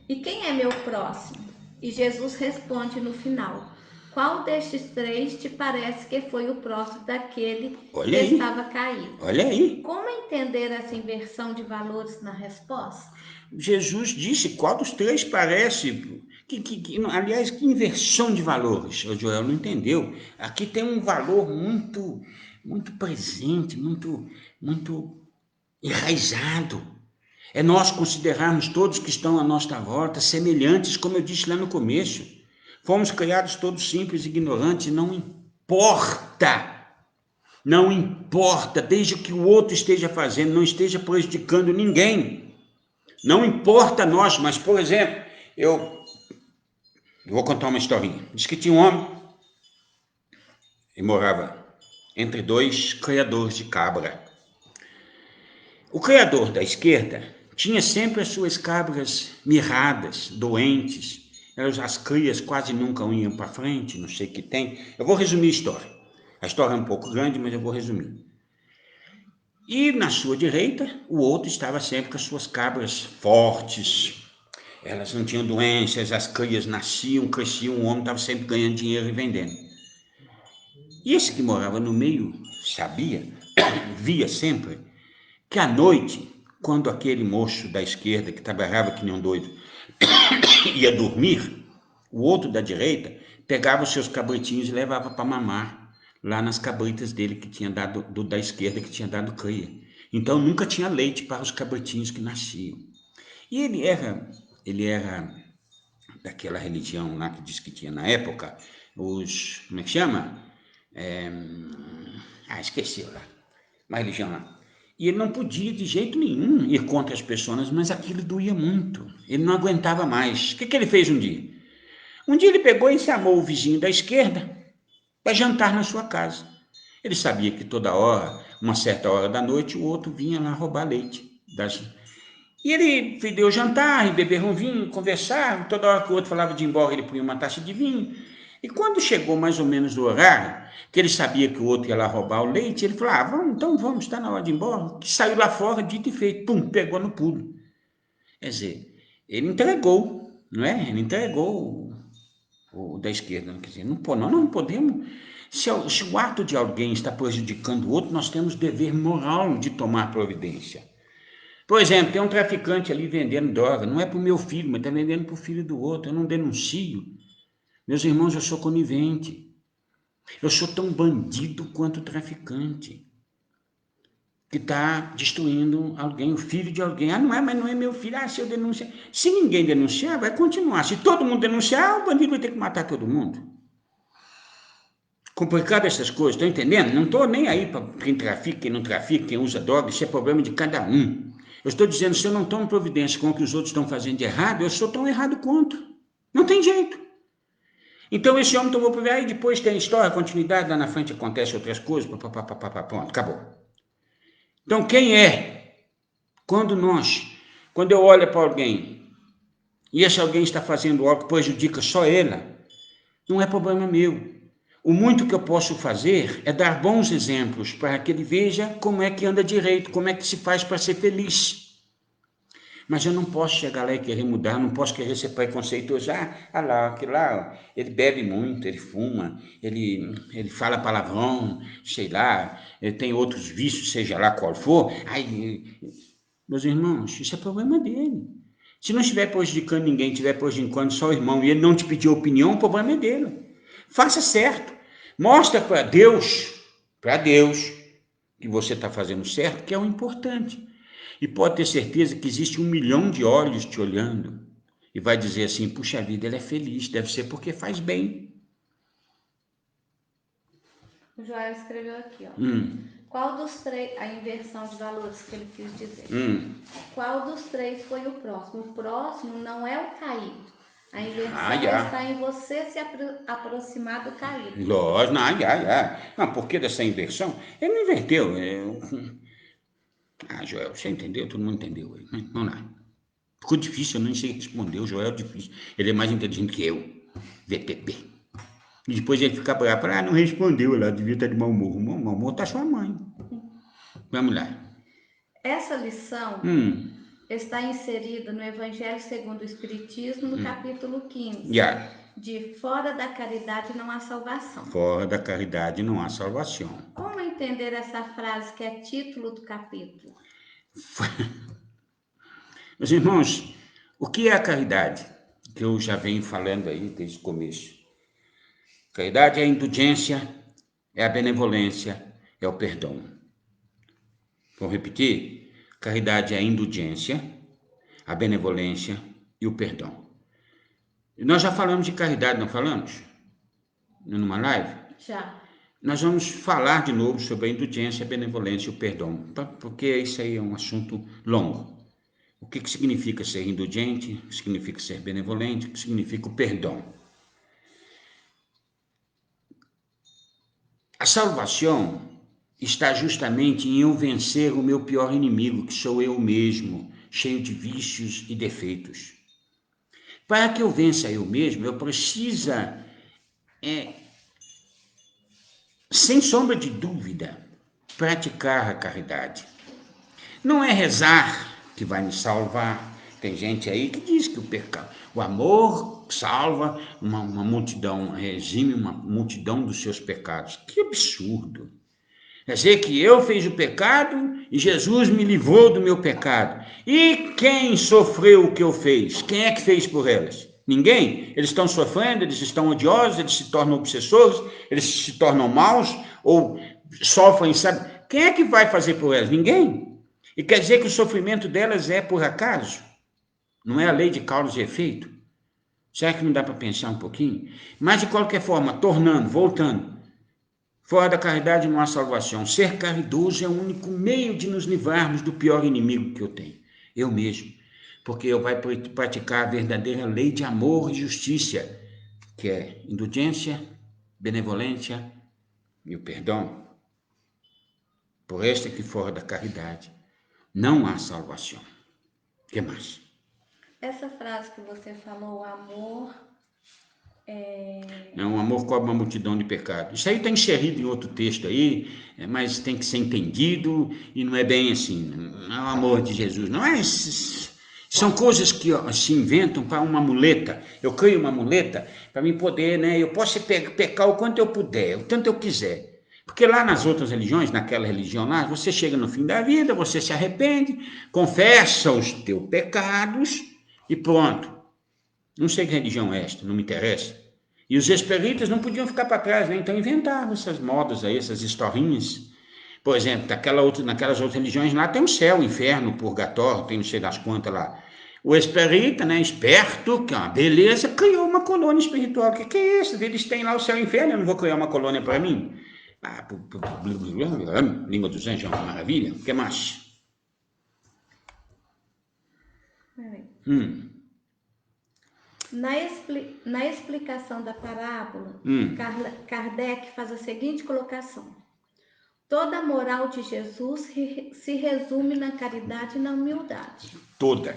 Speaker 2: e quem é meu próximo? E Jesus responde no final: qual destes três te parece que foi o próximo daquele que estava caído?
Speaker 1: Olha aí.
Speaker 2: Como entender essa inversão de valores na resposta?
Speaker 1: Jesus disse qual dos três parece. Aliás, que inversão de valores? O Joel não entendeu. Aqui tem um valor muito presente, muito enraizado. É nós considerarmos todos que estão à nossa volta semelhantes, como eu disse lá no começo. Fomos criados todos simples e ignorantes, não importa. Não importa, desde que o outro esteja fazendo, não esteja prejudicando ninguém. Não importa nós, mas, por exemplo, eu vou contar uma historinha. Diz que tinha um homem e morava entre dois criadores de cabra. O criador da esquerda tinha sempre as suas cabras mirradas, doentes. As crias quase nunca iam para frente, não sei o que tem. Eu vou resumir a história. A história é um pouco grande, mas eu vou resumir. E na sua direita, o outro estava sempre com as suas cabras fortes. Elas não tinham doenças, as crias nasciam, cresciam, o homem estava sempre ganhando dinheiro e vendendo. E esse que morava no meio sabia, via sempre, que à noite, quando aquele moço da esquerda, que trabalhava que nem um doido, ia dormir, o outro da direita pegava os seus cabritinhos e levava para mamar lá nas cabritas dele que tinha dado, da esquerda, que tinha dado cria. Então nunca tinha leite para os cabritinhos que nasciam. E ele era daquela religião lá que diz que tinha na época, como é que chama? Esqueci lá, uma religião lá. E ele não podia de jeito nenhum ir contra as pessoas, mas aquilo doía muito. Ele não aguentava mais. O que ele fez um dia? Um dia ele pegou e chamou o vizinho da esquerda para jantar na sua casa. Ele sabia que toda hora, uma certa hora da noite, o outro vinha lá roubar leite. E ele deu jantar, e beberam um vinho, conversaram. Toda hora que o outro falava de ir embora, ele punha uma taça de vinho. E quando chegou mais ou menos o horário, que ele sabia que o outro ia lá roubar o leite, ele falou, vamos, está na hora de ir embora. Que saiu lá fora, dito e feito, pum, pegou no pulo. Quer dizer, ele entregou, não é? Ele entregou o da esquerda. Quer dizer, nós não podemos... Se o ato de alguém está prejudicando o outro, nós temos dever moral de tomar providência. Por exemplo, tem um traficante ali vendendo droga, não é para o meu filho, mas está vendendo para o filho do outro, eu não denuncio. Meus irmãos, eu sou conivente. Eu sou tão bandido quanto traficante que está destruindo alguém, o filho de alguém. Mas não é meu filho. Se eu denunciar. Se ninguém denunciar, vai continuar. Se todo mundo denunciar, o bandido vai ter que matar todo mundo. Complicado essas coisas, estão entendendo? Não estou nem aí para quem trafica, quem não trafica, quem usa droga, isso é problema de cada um. Eu estou dizendo, se eu não tomo providência com o que os outros estão fazendo de errado, eu sou tão errado quanto. Não tem jeito. Então esse homem tomou providência, aí depois tem a história, a continuidade, lá na frente acontece outras coisas, pronto, acabou. Então quem é? Quando eu olho para alguém, e esse alguém está fazendo algo que prejudica só ela, não é problema meu. O muito que eu posso fazer é dar bons exemplos para que ele veja como é que anda direito, como é que se faz para ser feliz. Mas eu não posso chegar lá e querer mudar, não posso querer ser preconceituoso. Aquele lá, ele bebe muito, ele fuma, ele fala palavrão, sei lá, ele tem outros vícios, seja lá qual for. Meus irmãos, isso é problema dele. Se não estiver prejudicando ninguém, estiver prejudicando só o irmão e ele não te pedir opinião, o problema é dele. Faça certo. Mostra para Deus, que você está fazendo certo, que é o importante. E pode ter certeza que existe 1 milhão de olhos te olhando e vai dizer assim, puxa vida, ele é feliz, deve ser porque faz bem.
Speaker 2: O Joel escreveu aqui, ó. Qual dos três, a inversão de valores que ele quis dizer. Qual dos três foi o próximo? O próximo não é o caído. A inversão está em você se aproximar do caído.
Speaker 1: Lógico, não, por que dessa inversão? Ele não inverteu. Joel, você entendeu? Todo mundo entendeu. Vamos lá. Ficou difícil, eu nem sei responder. O Joel é difícil. Ele é mais inteligente que eu. VPP. E depois ele fica bravo. Não respondeu lá, devia estar de mau humor. Mau humor tá sua mãe. Vamos lá.
Speaker 2: Essa lição está inserida no Evangelho segundo o Espiritismo, no capítulo 15. De fora da caridade não há salvação.
Speaker 1: Fora da caridade não há salvação.
Speaker 2: Como entender essa frase que é título do capítulo?
Speaker 1: Meus irmãos, o que é a caridade? Que eu já venho falando aí desde o começo. Caridade é a indulgência, é a benevolência, é o perdão. Vou repetir? Caridade é a indulgência, a benevolência e o perdão. Nós já falamos de caridade, não falamos? Numa live?
Speaker 2: Já.
Speaker 1: Nós vamos falar de novo sobre a indulgência, a benevolência e o perdão, porque isso aí é um assunto longo. O que significa ser indulgente, o que significa ser benevolente, o que significa o perdão. A salvação está justamente em eu vencer o meu pior inimigo, que sou eu mesmo, cheio de vícios e defeitos. Para que eu vença eu mesmo, eu preciso, sem sombra de dúvida, praticar a caridade. Não é rezar que vai me salvar. Tem gente aí que diz que o amor salva uma multidão, exime uma multidão dos seus pecados. Que absurdo! Quer dizer que eu fiz o pecado e Jesus me livrou do meu pecado. E quem sofreu o que eu fiz? Quem é que fez por elas? Ninguém. Eles estão sofrendo, eles estão odiosos, eles se tornam obsessores, eles se tornam maus ou sofrem, sabe? Quem é que vai fazer por elas? Ninguém. E quer dizer que o sofrimento delas é por acaso? Não é a lei de causa e efeito? Será que não dá para pensar um pouquinho? Mas, de qualquer forma, voltando, fora da caridade não há salvação. Ser caridoso é o único meio de nos livrarmos do pior inimigo que eu tenho, eu mesmo. Porque eu vou praticar a verdadeira lei de amor e justiça, que é indulgência, benevolência e o perdão. Por esta que fora da caridade não há salvação. O que mais?
Speaker 2: Essa frase que você falou, o amor
Speaker 1: Um amor cobre uma multidão de pecados. Isso aí está inserido em outro texto aí, mas tem que ser entendido e não é bem assim. Não é o amor de Jesus. Não é. São coisas que se inventam para uma muleta. Eu crio uma muleta para mim poder, né? Eu posso pecar o quanto eu puder, o tanto eu quiser. Porque lá nas outras religiões, naquela religião lá, você chega no fim da vida, você se arrepende, confessa os teus pecados e pronto. Não sei que religião é esta, não me interessa. E os espíritas não podiam ficar para trás, né? Então inventavam essas modas aí, essas historinhas. Por exemplo, naquelas outras religiões lá tem o céu, o inferno, o purgatório, tem não sei das quantas lá. O espírita, né, esperto, que é uma beleza, criou uma colônia espiritual. O que é isso? Eles têm lá o céu e o inferno, eu não vou criar uma colônia para mim? Língua dos anjos é uma maravilha. O que mais?
Speaker 2: Na explicação da parábola, Kardec faz a seguinte colocação. Toda a moral de Jesus se resume na caridade e na humildade.
Speaker 1: Toda.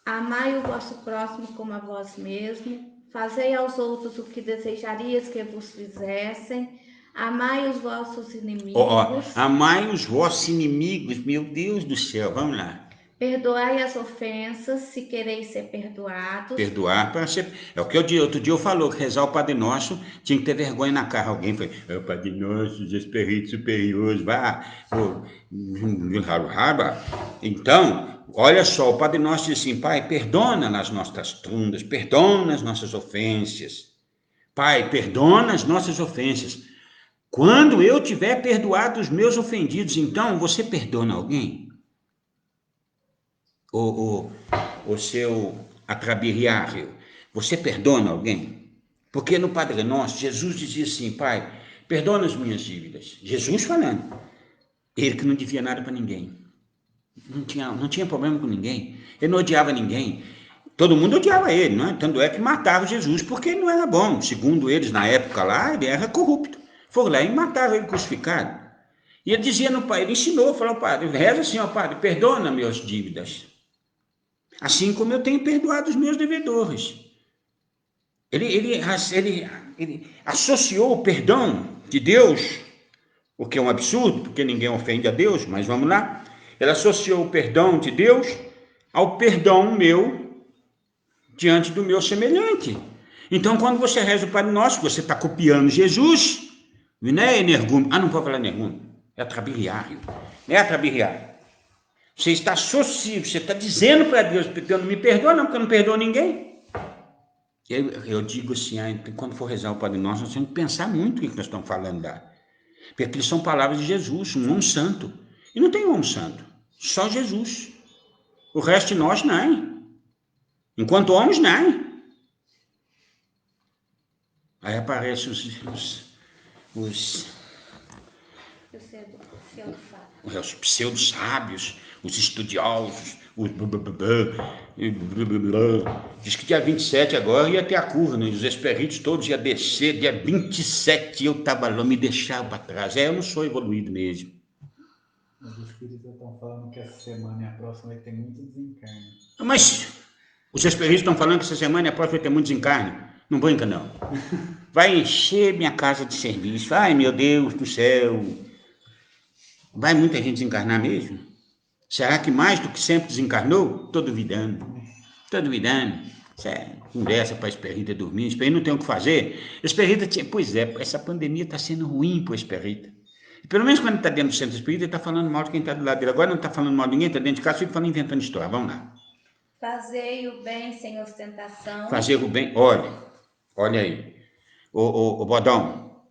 Speaker 2: Amai o vosso próximo como a vós mesmo, fazei aos outros o que desejarias que vos fizessem, amai os vossos inimigos.
Speaker 1: Amai os vossos inimigos, meu Deus do céu, vamos lá.
Speaker 2: Perdoai as ofensas, se quereis ser perdoados.
Speaker 1: Perdoar para ser. É o que eu disse. Outro dia eu falou que rezar o Padre Nosso tinha que ter vergonha na cara. Alguém foi, é o Padre Nosso, os espíritos superiores, vá. Então, olha só, o Padre Nosso diz assim: Pai, perdona nas nossas tundas, perdona as nossas ofensas. Pai, perdona as nossas ofensas. Quando eu tiver perdoado os meus ofendidos, então você perdona alguém? O seu atrabirriário, você perdona alguém? Porque no Padre Nosso, Jesus dizia assim: Pai, perdona as minhas dívidas. Jesus falando. Ele que não devia nada para ninguém. Não tinha problema com ninguém. Ele não odiava ninguém. Todo mundo odiava ele, não é? Tanto é que mataram Jesus porque ele não era bom. Segundo eles, na época lá, ele era corrupto. Foram lá e mataram ele crucificado. E ele dizia no Pai, ele ensinou, falou: Padre, reza assim, ó Padre, perdona minhas dívidas. Assim como eu tenho perdoado os meus devedores. Ele associou o perdão de Deus, o que é um absurdo, porque ninguém ofende a Deus, mas vamos lá. Ele associou o perdão de Deus ao perdão meu diante do meu semelhante. Então, quando você reza o Pai Nosso, você está copiando Jesus, não é energúmeno. Não pode falar energúmeno, é atrabiliário. Não é atrabiliário. Você está associando, você está dizendo para Deus: eu não me perdoa, não, porque eu não perdoo ninguém. Eu digo assim, quando for rezar o Padre Nosso, nós temos que pensar muito o que nós estamos falando lá. Porque aquilo são palavras de Jesus, um homem santo. E não tem um homem santo, só Jesus. O resto de nós não. Enquanto homens, não. Aí aparecem os os pseudo-sábios, os estudiosos, os diz que dia 27 agora ia ter a curva, né? Os espíritos todos iam descer, dia 27 eu estava lá, me deixaram para trás. Eu não sou evoluído mesmo.
Speaker 3: Os espíritos estão falando que essa semana e a próxima vai ter muito desencarne.
Speaker 1: Mas os espíritos estão falando que essa semana e a próxima vai ter muito desencarne. Não brinca, não. Vai encher minha casa de serviço. Ai, meu Deus do céu. Vai muita gente desencarnar mesmo? Será que mais do que sempre desencarnou? Estou duvidando. Estou duvidando. Isso é conversa para a Esperrita dormir. Esperrita não tem o que fazer. Esperrita tinha... Pois é, essa pandemia está sendo ruim para o Esperrita. Pelo menos quando ele está dentro do centro espírita, ele está falando mal de quem está do lado dele. Agora não está falando mal de ninguém, está dentro de casa, fica falando, inventando história. Vamos lá.
Speaker 2: Fazer o bem sem ostentação.
Speaker 1: Fazer o bem... Olha aí. Ô Bodão,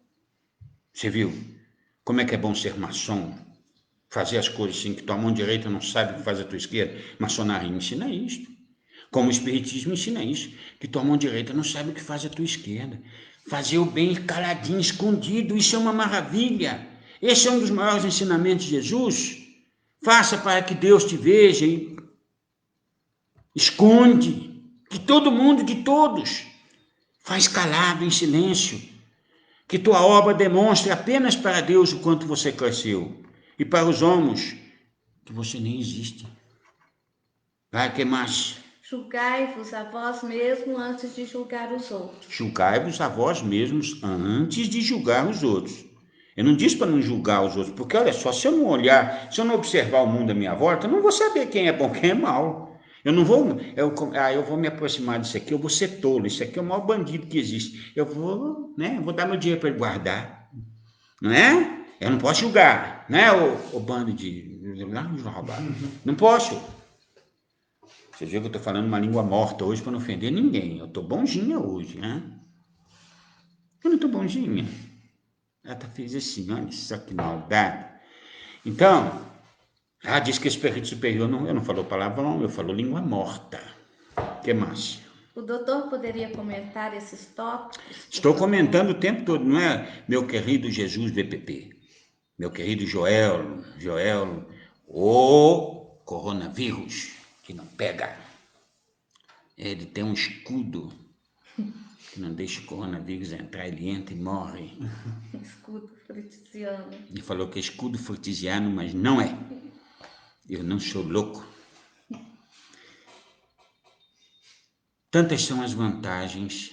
Speaker 1: você viu como é que é bom ser maçom? Fazer as coisas assim, que tua mão direita não sabe o que faz a tua esquerda. Maçonaria me ensina isto. Como o espiritismo ensina isso. Que tua mão direita não sabe o que faz a tua esquerda. Fazer o bem caladinho, escondido, isso é uma maravilha. Esse é um dos maiores ensinamentos de Jesus. Faça para que Deus te veja e esconde. De todo mundo, de todos. Faz calado, em silêncio. Que tua obra demonstre apenas para Deus o quanto você cresceu. E para os homens, que você nem existe. Vai, que mais?
Speaker 2: Julgai-vos a vós mesmos antes de julgar os outros.
Speaker 1: Julgai-vos a vós mesmos antes de julgar os outros. Eu não disse para não julgar os outros, porque olha só, se eu não olhar, se eu não observar o mundo à minha volta, eu não vou saber quem é bom, quem é mau. Eu não vou, eu vou me aproximar disso aqui, eu vou ser tolo, isso aqui é o maior bandido que existe. Eu vou dar meu dinheiro para ele guardar, não é? Eu não posso julgar, né, o bando de... Não posso. Você viu que eu estou falando uma língua morta hoje para não ofender ninguém. Eu estou bonzinha hoje, né? Eu não estou bonzinha. Ela fez assim, olha só que maldade. Então, ela disse que esse espírito superior, eu não falou palavrão, eu falo língua morta. O que mais?
Speaker 2: O doutor poderia comentar esses tópicos?
Speaker 1: Estou comentando o tempo todo, não é, meu querido Jesus VPP? Meu querido Joel, o coronavírus, que não pega. Ele tem um escudo que não deixa o coronavírus entrar, ele entra e morre.
Speaker 2: Escudo frutiziano.
Speaker 1: Ele falou que é escudo frutiziano, mas não é. Eu não sou louco. Tantas são as vantagens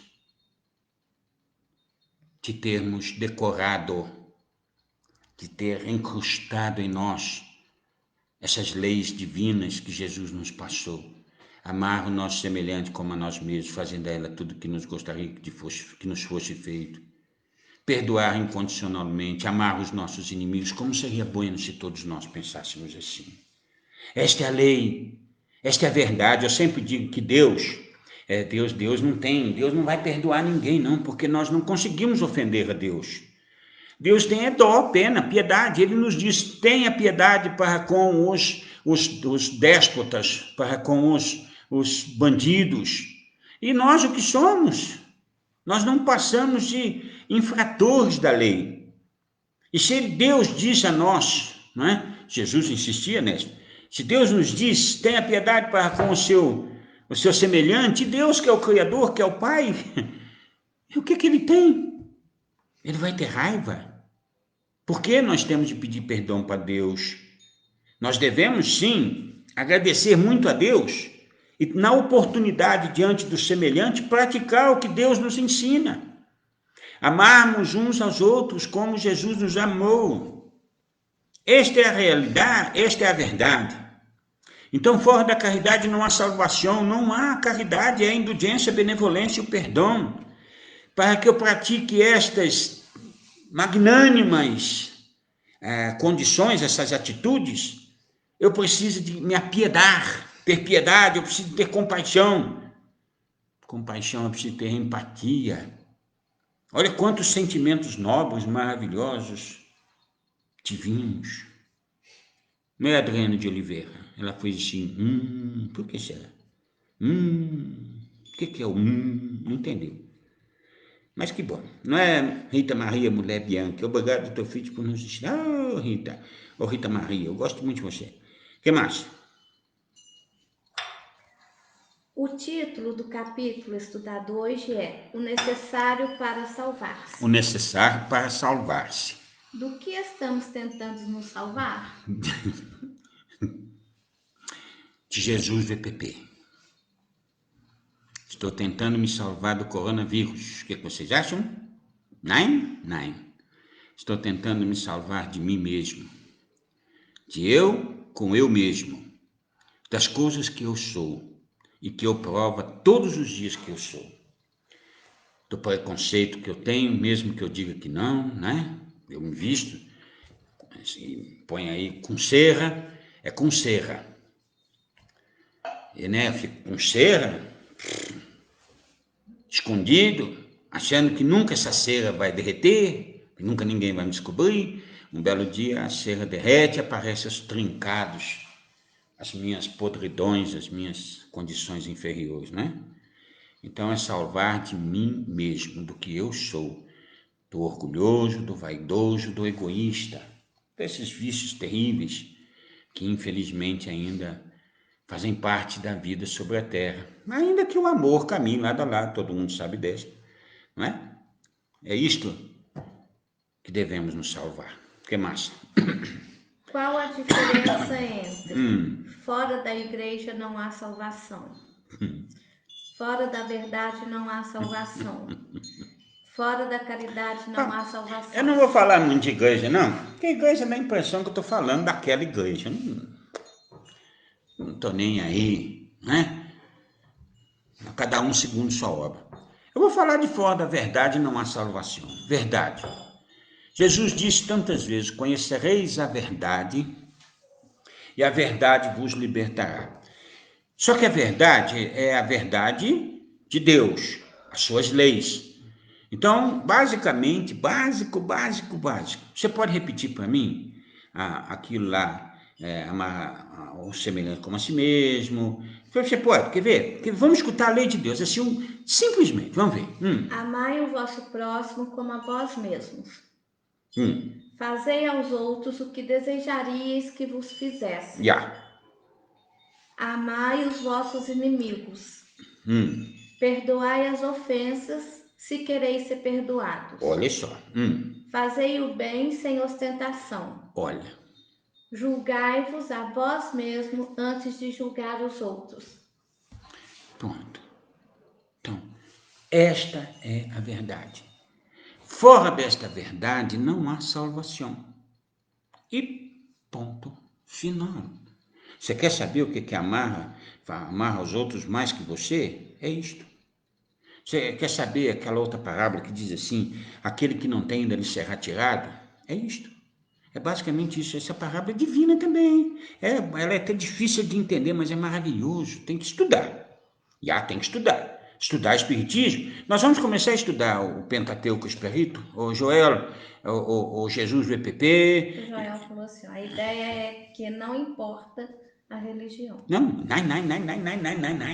Speaker 1: de termos decorado, de ter incrustado em nós essas leis divinas que Jesus nos passou. Amar o nosso semelhante como a nós mesmos, fazendo a ela tudo que nos gostaria que nos fosse feito. Perdoar incondicionalmente, amar os nossos inimigos, como seria bueno se todos nós pensássemos assim. Esta é a lei, esta é a verdade. Eu sempre digo que Deus não vai perdoar ninguém não, porque nós não conseguimos ofender a Deus. Deus tem dó, pena, piedade. Ele nos diz, tenha piedade para com os déspotas, para com os bandidos. E nós o que somos? Nós não passamos de infratores da lei. E se Deus diz a nós, não é? Jesus insistia nisso, se Deus nos diz, tenha piedade para com o seu semelhante, Deus que é o Criador, que é o Pai, o que ele tem? Ele vai ter raiva. Por que nós temos de pedir perdão para Deus? Nós devemos, sim, agradecer muito a Deus e, na oportunidade diante do semelhante, praticar o que Deus nos ensina. Amarmos uns aos outros como Jesus nos amou. Esta é a realidade, esta é a verdade. Então, fora da caridade não há salvação, não há caridade, é a indulgência, a benevolência e o perdão. Para que eu pratique estas magnânimas condições, essas atitudes, eu preciso de me apiedar, ter piedade, eu preciso ter compaixão. Compaixão, eu preciso ter empatia. Olha quantos sentimentos nobres, maravilhosos, divinos. Não é Adriana de Oliveira. Ela fez assim, por que será? O que é o Não entendeu. Mas que bom. Não é Rita Maria, mulher Bianca. Obrigado, doutor Fitch, por nos ensinar. Ô, Rita. Ô, Rita Maria, eu gosto muito de você. O que mais?
Speaker 2: O título do capítulo estudado hoje é O Necessário para Salvar-se.
Speaker 1: O necessário para salvar-se.
Speaker 2: Do que estamos tentando nos salvar?
Speaker 1: De Jesus VPP. Estou tentando me salvar do coronavírus. O que vocês acham? Nein? Estou tentando me salvar de mim mesmo. De eu com eu mesmo. Das coisas que eu sou e que eu provo todos os dias que eu sou. Do preconceito que eu tenho, mesmo que eu diga que não, né? Eu me visto, assim, põe aí com cera, é com cera. E, né, eu fico com cera, escondido, achando que nunca essa cera vai derreter, que nunca ninguém vai me descobrir. Um belo dia a cera derrete, aparecem os trincados, as minhas podridões, as minhas condições inferiores, né? Então é salvar de mim mesmo, do que eu sou, do orgulhoso, do vaidoso, do egoísta, desses vícios terríveis que infelizmente ainda fazem parte da vida sobre a terra. Ainda que o amor caminhe lado a lado, todo mundo sabe dessa, não é? É isto que devemos nos salvar. O que mais?
Speaker 2: Qual a diferença entre fora da igreja não há salvação, fora da verdade não há salvação, fora da caridade não há salvação?
Speaker 1: Eu não vou falar muito de igreja, não, porque a igreja dá a impressão que eu estou falando daquela igreja. Não estou nem aí, né? Cada um segundo sua obra. Eu vou falar de fora da verdade não há salvação. Verdade. Jesus disse tantas vezes, conhecereis a verdade e a verdade vos libertará. Só que a verdade é a verdade de Deus, as suas leis. Então, basicamente, básico. Você pode repetir para mim aquilo lá, o semelhante como a si mesmo? Você pode, quer ver? Vamos escutar a lei de Deus, assim, simplesmente, vamos ver.
Speaker 2: Amai o vosso próximo como a vós mesmos.
Speaker 1: Fazei
Speaker 2: aos outros o que desejaríeis que vos fizessem. Amai os vossos inimigos. Perdoai as ofensas, se quereis ser perdoados.
Speaker 1: Olha só.
Speaker 2: Fazei o bem sem ostentação.
Speaker 1: Olha.
Speaker 2: Julgai-vos a vós mesmo antes de julgar os outros.
Speaker 1: Pronto. Então, esta é a verdade. Fora desta verdade não há salvação. E ponto final. Você quer saber o que amar os outros mais que você? É isto. Você quer saber aquela outra parábola que diz assim, aquele que não tem ainda lhe será tirado? É isto. É basicamente isso. Essa parábola é divina também. Ela é até difícil de entender, mas é maravilhoso. Tem que estudar. Tem que estudar. Estudar Espiritismo. Nós vamos começar a estudar o Pentateuco Espírito, o Joel, o Jesus VPP.
Speaker 2: O Joel falou assim, a ideia é que não importa a religião.
Speaker 1: Não,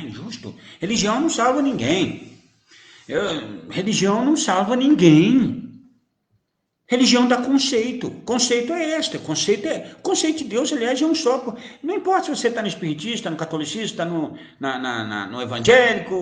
Speaker 1: justo. Religião não salva ninguém. Religião não salva ninguém. Religião dá conceito. Conceito é este. Conceito de Deus, aliás, é um só. Não importa se você está no espiritismo, está no catolicismo, está no evangélico,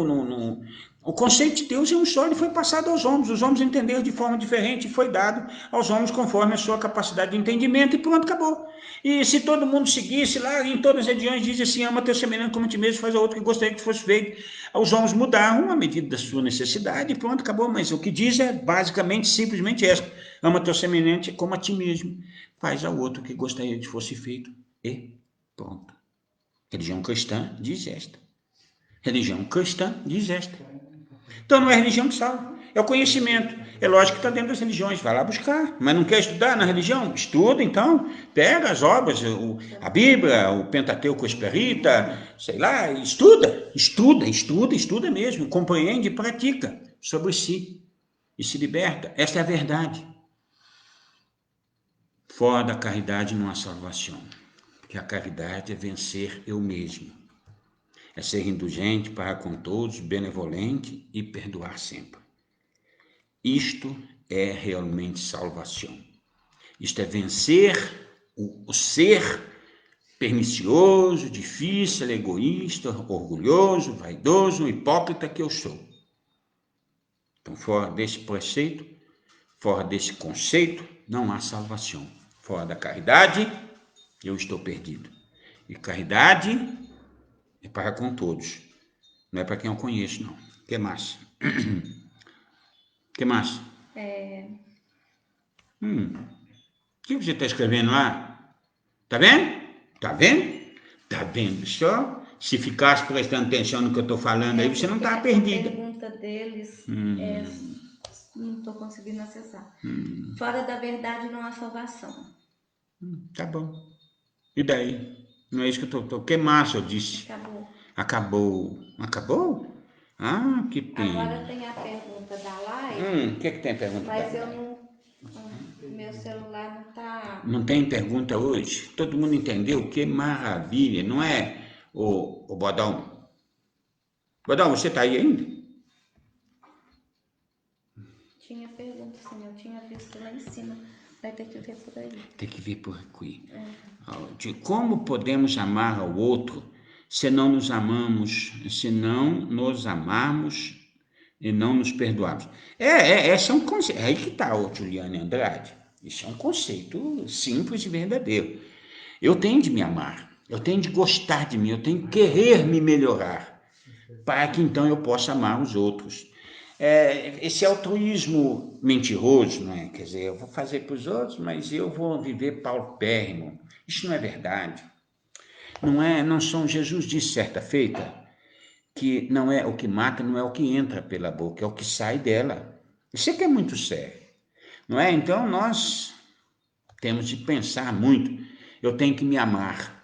Speaker 1: o conceito de Deus é um só, ele foi passado aos homens. Os homens entenderam de forma diferente e foi dado aos homens conforme a sua capacidade de entendimento e pronto, acabou. E se todo mundo seguisse lá, em todas as religiões diz assim, ama teu semelhante como a ti mesmo, faz a outro que gostaria que fosse feito. Os homens mudaram à medida da sua necessidade e pronto, acabou. Mas o que diz é basicamente, simplesmente esta. Ama teu semelhante como a ti mesmo, faz ao outro que gostaria que fosse feito e pronto. Religião cristã diz esta. Então não é religião que salva, é o conhecimento. É lógico que está dentro das religiões, vai lá buscar. Mas não quer estudar na religião? Estuda então, pega as obras, a Bíblia, o Pentateuco Espírita, sei lá, estuda mesmo, compreende e pratica sobre si e se liberta. Esta é a verdade. Fora da caridade não há salvação, porque a caridade é vencer eu mesmo. é ser indulgente para com todos, benevolente e perdoar sempre. Isto é realmente salvação. Isto é vencer o ser pernicioso, difícil, egoísta, orgulhoso, vaidoso, hipócrita que eu sou. Então, fora desse preceito, fora desse conceito, não há salvação. Fora da caridade, eu estou perdido. E caridade é para com todos. Não é para quem eu conheço, não. O que mais? O que mais? O que você está escrevendo lá? Tá vendo? Tá vendo? Tá vendo só? Se ficasse prestando atenção no que eu estou falando aí, você não estava perdida.
Speaker 2: A pergunta deles não estou conseguindo acessar. Fora da verdade não há salvação.
Speaker 1: Tá bom. E daí? Não é isso que eu estou... Que massa, eu disse.
Speaker 2: Acabou.
Speaker 1: Acabou. Acabou? Ah, que pena.
Speaker 2: Agora tem a pergunta da live.
Speaker 1: O que tem a pergunta?
Speaker 2: Mas eu não... Meu celular não está...
Speaker 1: Não tem pergunta hoje? Todo mundo entendeu? Que maravilha, não é, o Bodão? Bodão, você está aí ainda?
Speaker 2: Tinha pergunta, sim. Eu tinha visto lá em cima. Vai ter que ver por aí.
Speaker 1: Tem que ver por aqui. De como podemos amar ao outro se não nos amarmos e não nos perdoarmos? Esse é um conceito. É aí que está o Juliane Andrade. Isso é um conceito simples e verdadeiro. Eu tenho de me amar, eu tenho de gostar de mim, eu tenho de querer me melhorar, para que então eu possa amar os outros. Esse altruísmo mentiroso, não é? Quer dizer, eu vou fazer para os outros, mas eu vou viver paupérrimo. Isso não é verdade. Não são. Jesus disse certa feita que não é o que mata, não é o que entra pela boca, é o que sai dela. Isso é que é muito sério, não é? Então nós temos de pensar muito. Eu tenho que me amar.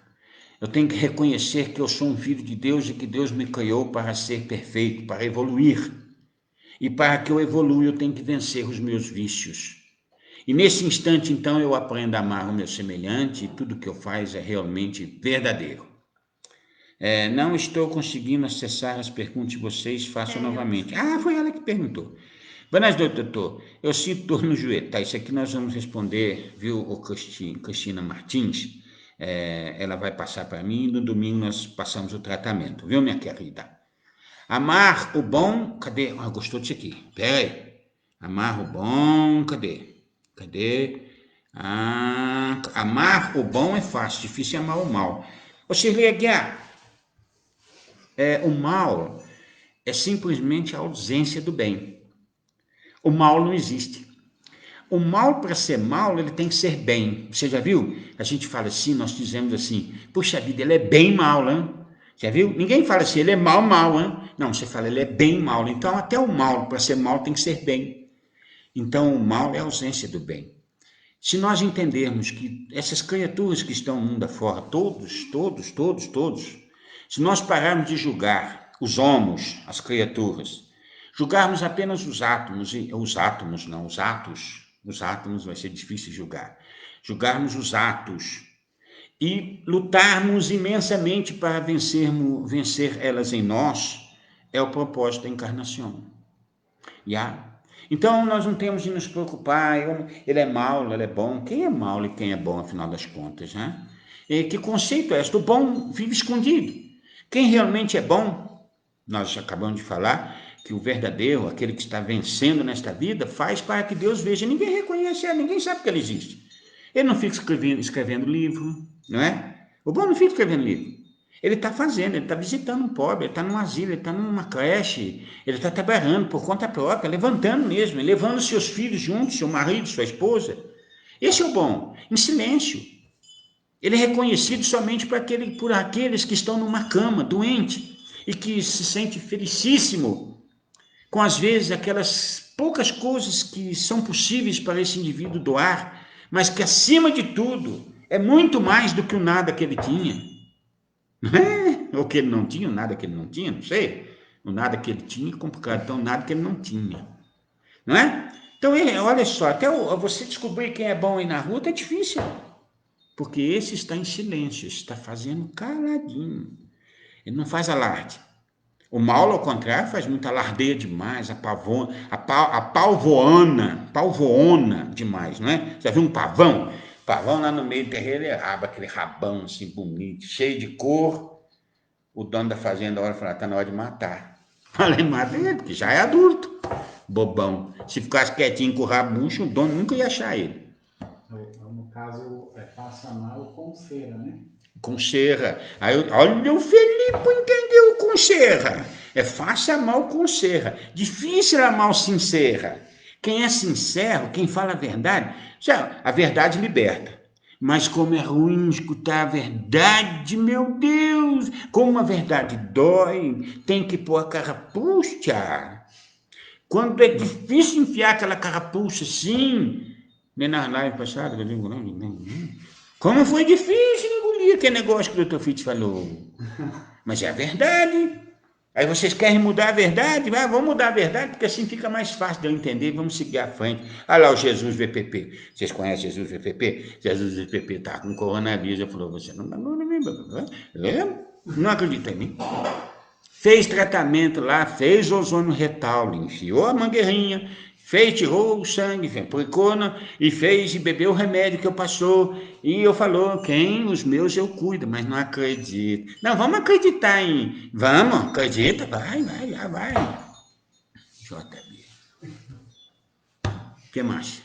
Speaker 1: Eu tenho que reconhecer que eu sou um filho de Deus e que Deus me criou para ser perfeito, para evoluir. E para que eu evolua, eu tenho que vencer os meus vícios. E nesse instante, então, eu aprendo a amar o meu semelhante e tudo que eu faço é realmente verdadeiro. Não estou conseguindo acessar as perguntas de vocês, faço novamente. Foi ela que perguntou. Boa noite, doutor. Eu sinto dor no joelho. Tá, isso aqui nós vamos responder, viu, Cristina Martins? Ela vai passar para mim e no domingo nós passamos o tratamento, viu, minha querida? Amar o bom, cadê? Gostou disso aqui? Pera aí. Amar o bom, cadê? Amar o bom é fácil, difícil é amar o mal. Ô, Shirley Aguiar, o mal é simplesmente a ausência do bem. O mal não existe. O mal, para ser mal, ele tem que ser bem. Você já viu? A gente fala assim, nós dizemos assim, puxa vida, ele é bem mal, né? Já viu? Ninguém fala assim, ele é mal, hein? Não, você fala, ele é bem mal. Então, até o mal, para ser mal, tem que ser bem. Então, o mal é a ausência do bem. Se nós entendermos que essas criaturas que estão no mundo afora, todos, se nós pararmos de julgar os homos, as criaturas, julgarmos apenas os atos vai ser difícil de julgar. Julgarmos os atos e lutarmos imensamente para vencer elas em nós, é o propósito da encarnação. Então, nós não temos de nos preocupar, ele é mau, ele é bom. Quem é mau e quem é bom, afinal das contas, né? E que conceito é este? O bom vive escondido. Quem realmente é bom, nós acabamos de falar, que o verdadeiro, aquele que está vencendo nesta vida, faz para que Deus veja. Ninguém reconhece ele, ninguém sabe que ele existe. Ele não fica escrevendo livro, não é? O bom não fica escrevendo livro. Ele está fazendo, ele está visitando um pobre, ele está num asilo, ele está numa creche, ele está trabalhando por conta própria, levantando mesmo, levando seus filhos juntos, seu marido, sua esposa. Esse é o bom, em silêncio. Ele é reconhecido somente por aqueles que estão numa cama, doente, e que se sente felicíssimo com, às vezes, aquelas poucas coisas que são possíveis para esse indivíduo doar, mas que, acima de tudo, é muito mais do que o nada que ele tinha. Ou que ele não tinha, o nada que ele não tinha, não sei. O nada que ele tinha é complicado, então o nada que ele não tinha. Não é? Então, olha só, até você descobrir quem é bom aí na rua é difícil. Porque esse está em silêncio, está fazendo caladinho. Ele não faz alarde. O Mauro, ao contrário, faz muito alardeia demais, palvoona demais, não é? Já viu um pavão? Pavão lá no meio do terreiro, ele abre aquele rabão assim bonito, cheio de cor. O dono da fazenda olha e fala, tá na hora de matar. Falei, mata ele, porque já é adulto. Bobão. Se ficasse quietinho com o rabo murcho, o dono nunca ia achar ele.
Speaker 3: No caso, faça mal com cera, né?
Speaker 1: Com cera. Aí, olha, o Felipe entendeu com cera. Faça mal com cera. Difícil a mal sincera. Quem é sincero, quem fala a verdade, a verdade liberta. Mas como é ruim escutar a verdade, meu Deus! Como a verdade dói, tem que pôr a carapuça. Quando é difícil enfiar aquela carapuça assim, nem na live passada, eu digo, não. Como foi difícil engolir aquele negócio que o Dr. Fitz falou. Mas é a verdade. Aí vocês querem mudar a verdade? Vamos mudar a verdade, porque assim fica mais fácil de eu entender e vamos seguir à frente. Olha lá o Jesus VPP. Vocês conhecem Jesus VPP? Jesus VPP está com coronavírus. Eu falei, você não acredita em mim? Fez tratamento lá, fez ozônio retal, enfiou a mangueirinha, tirou o sangue, aplicou e bebeu o remédio que eu passou. E eu falou, os meus eu cuido, mas não acredito. Não, vamos acreditar vamos, acredita, vai. JB. O que mais?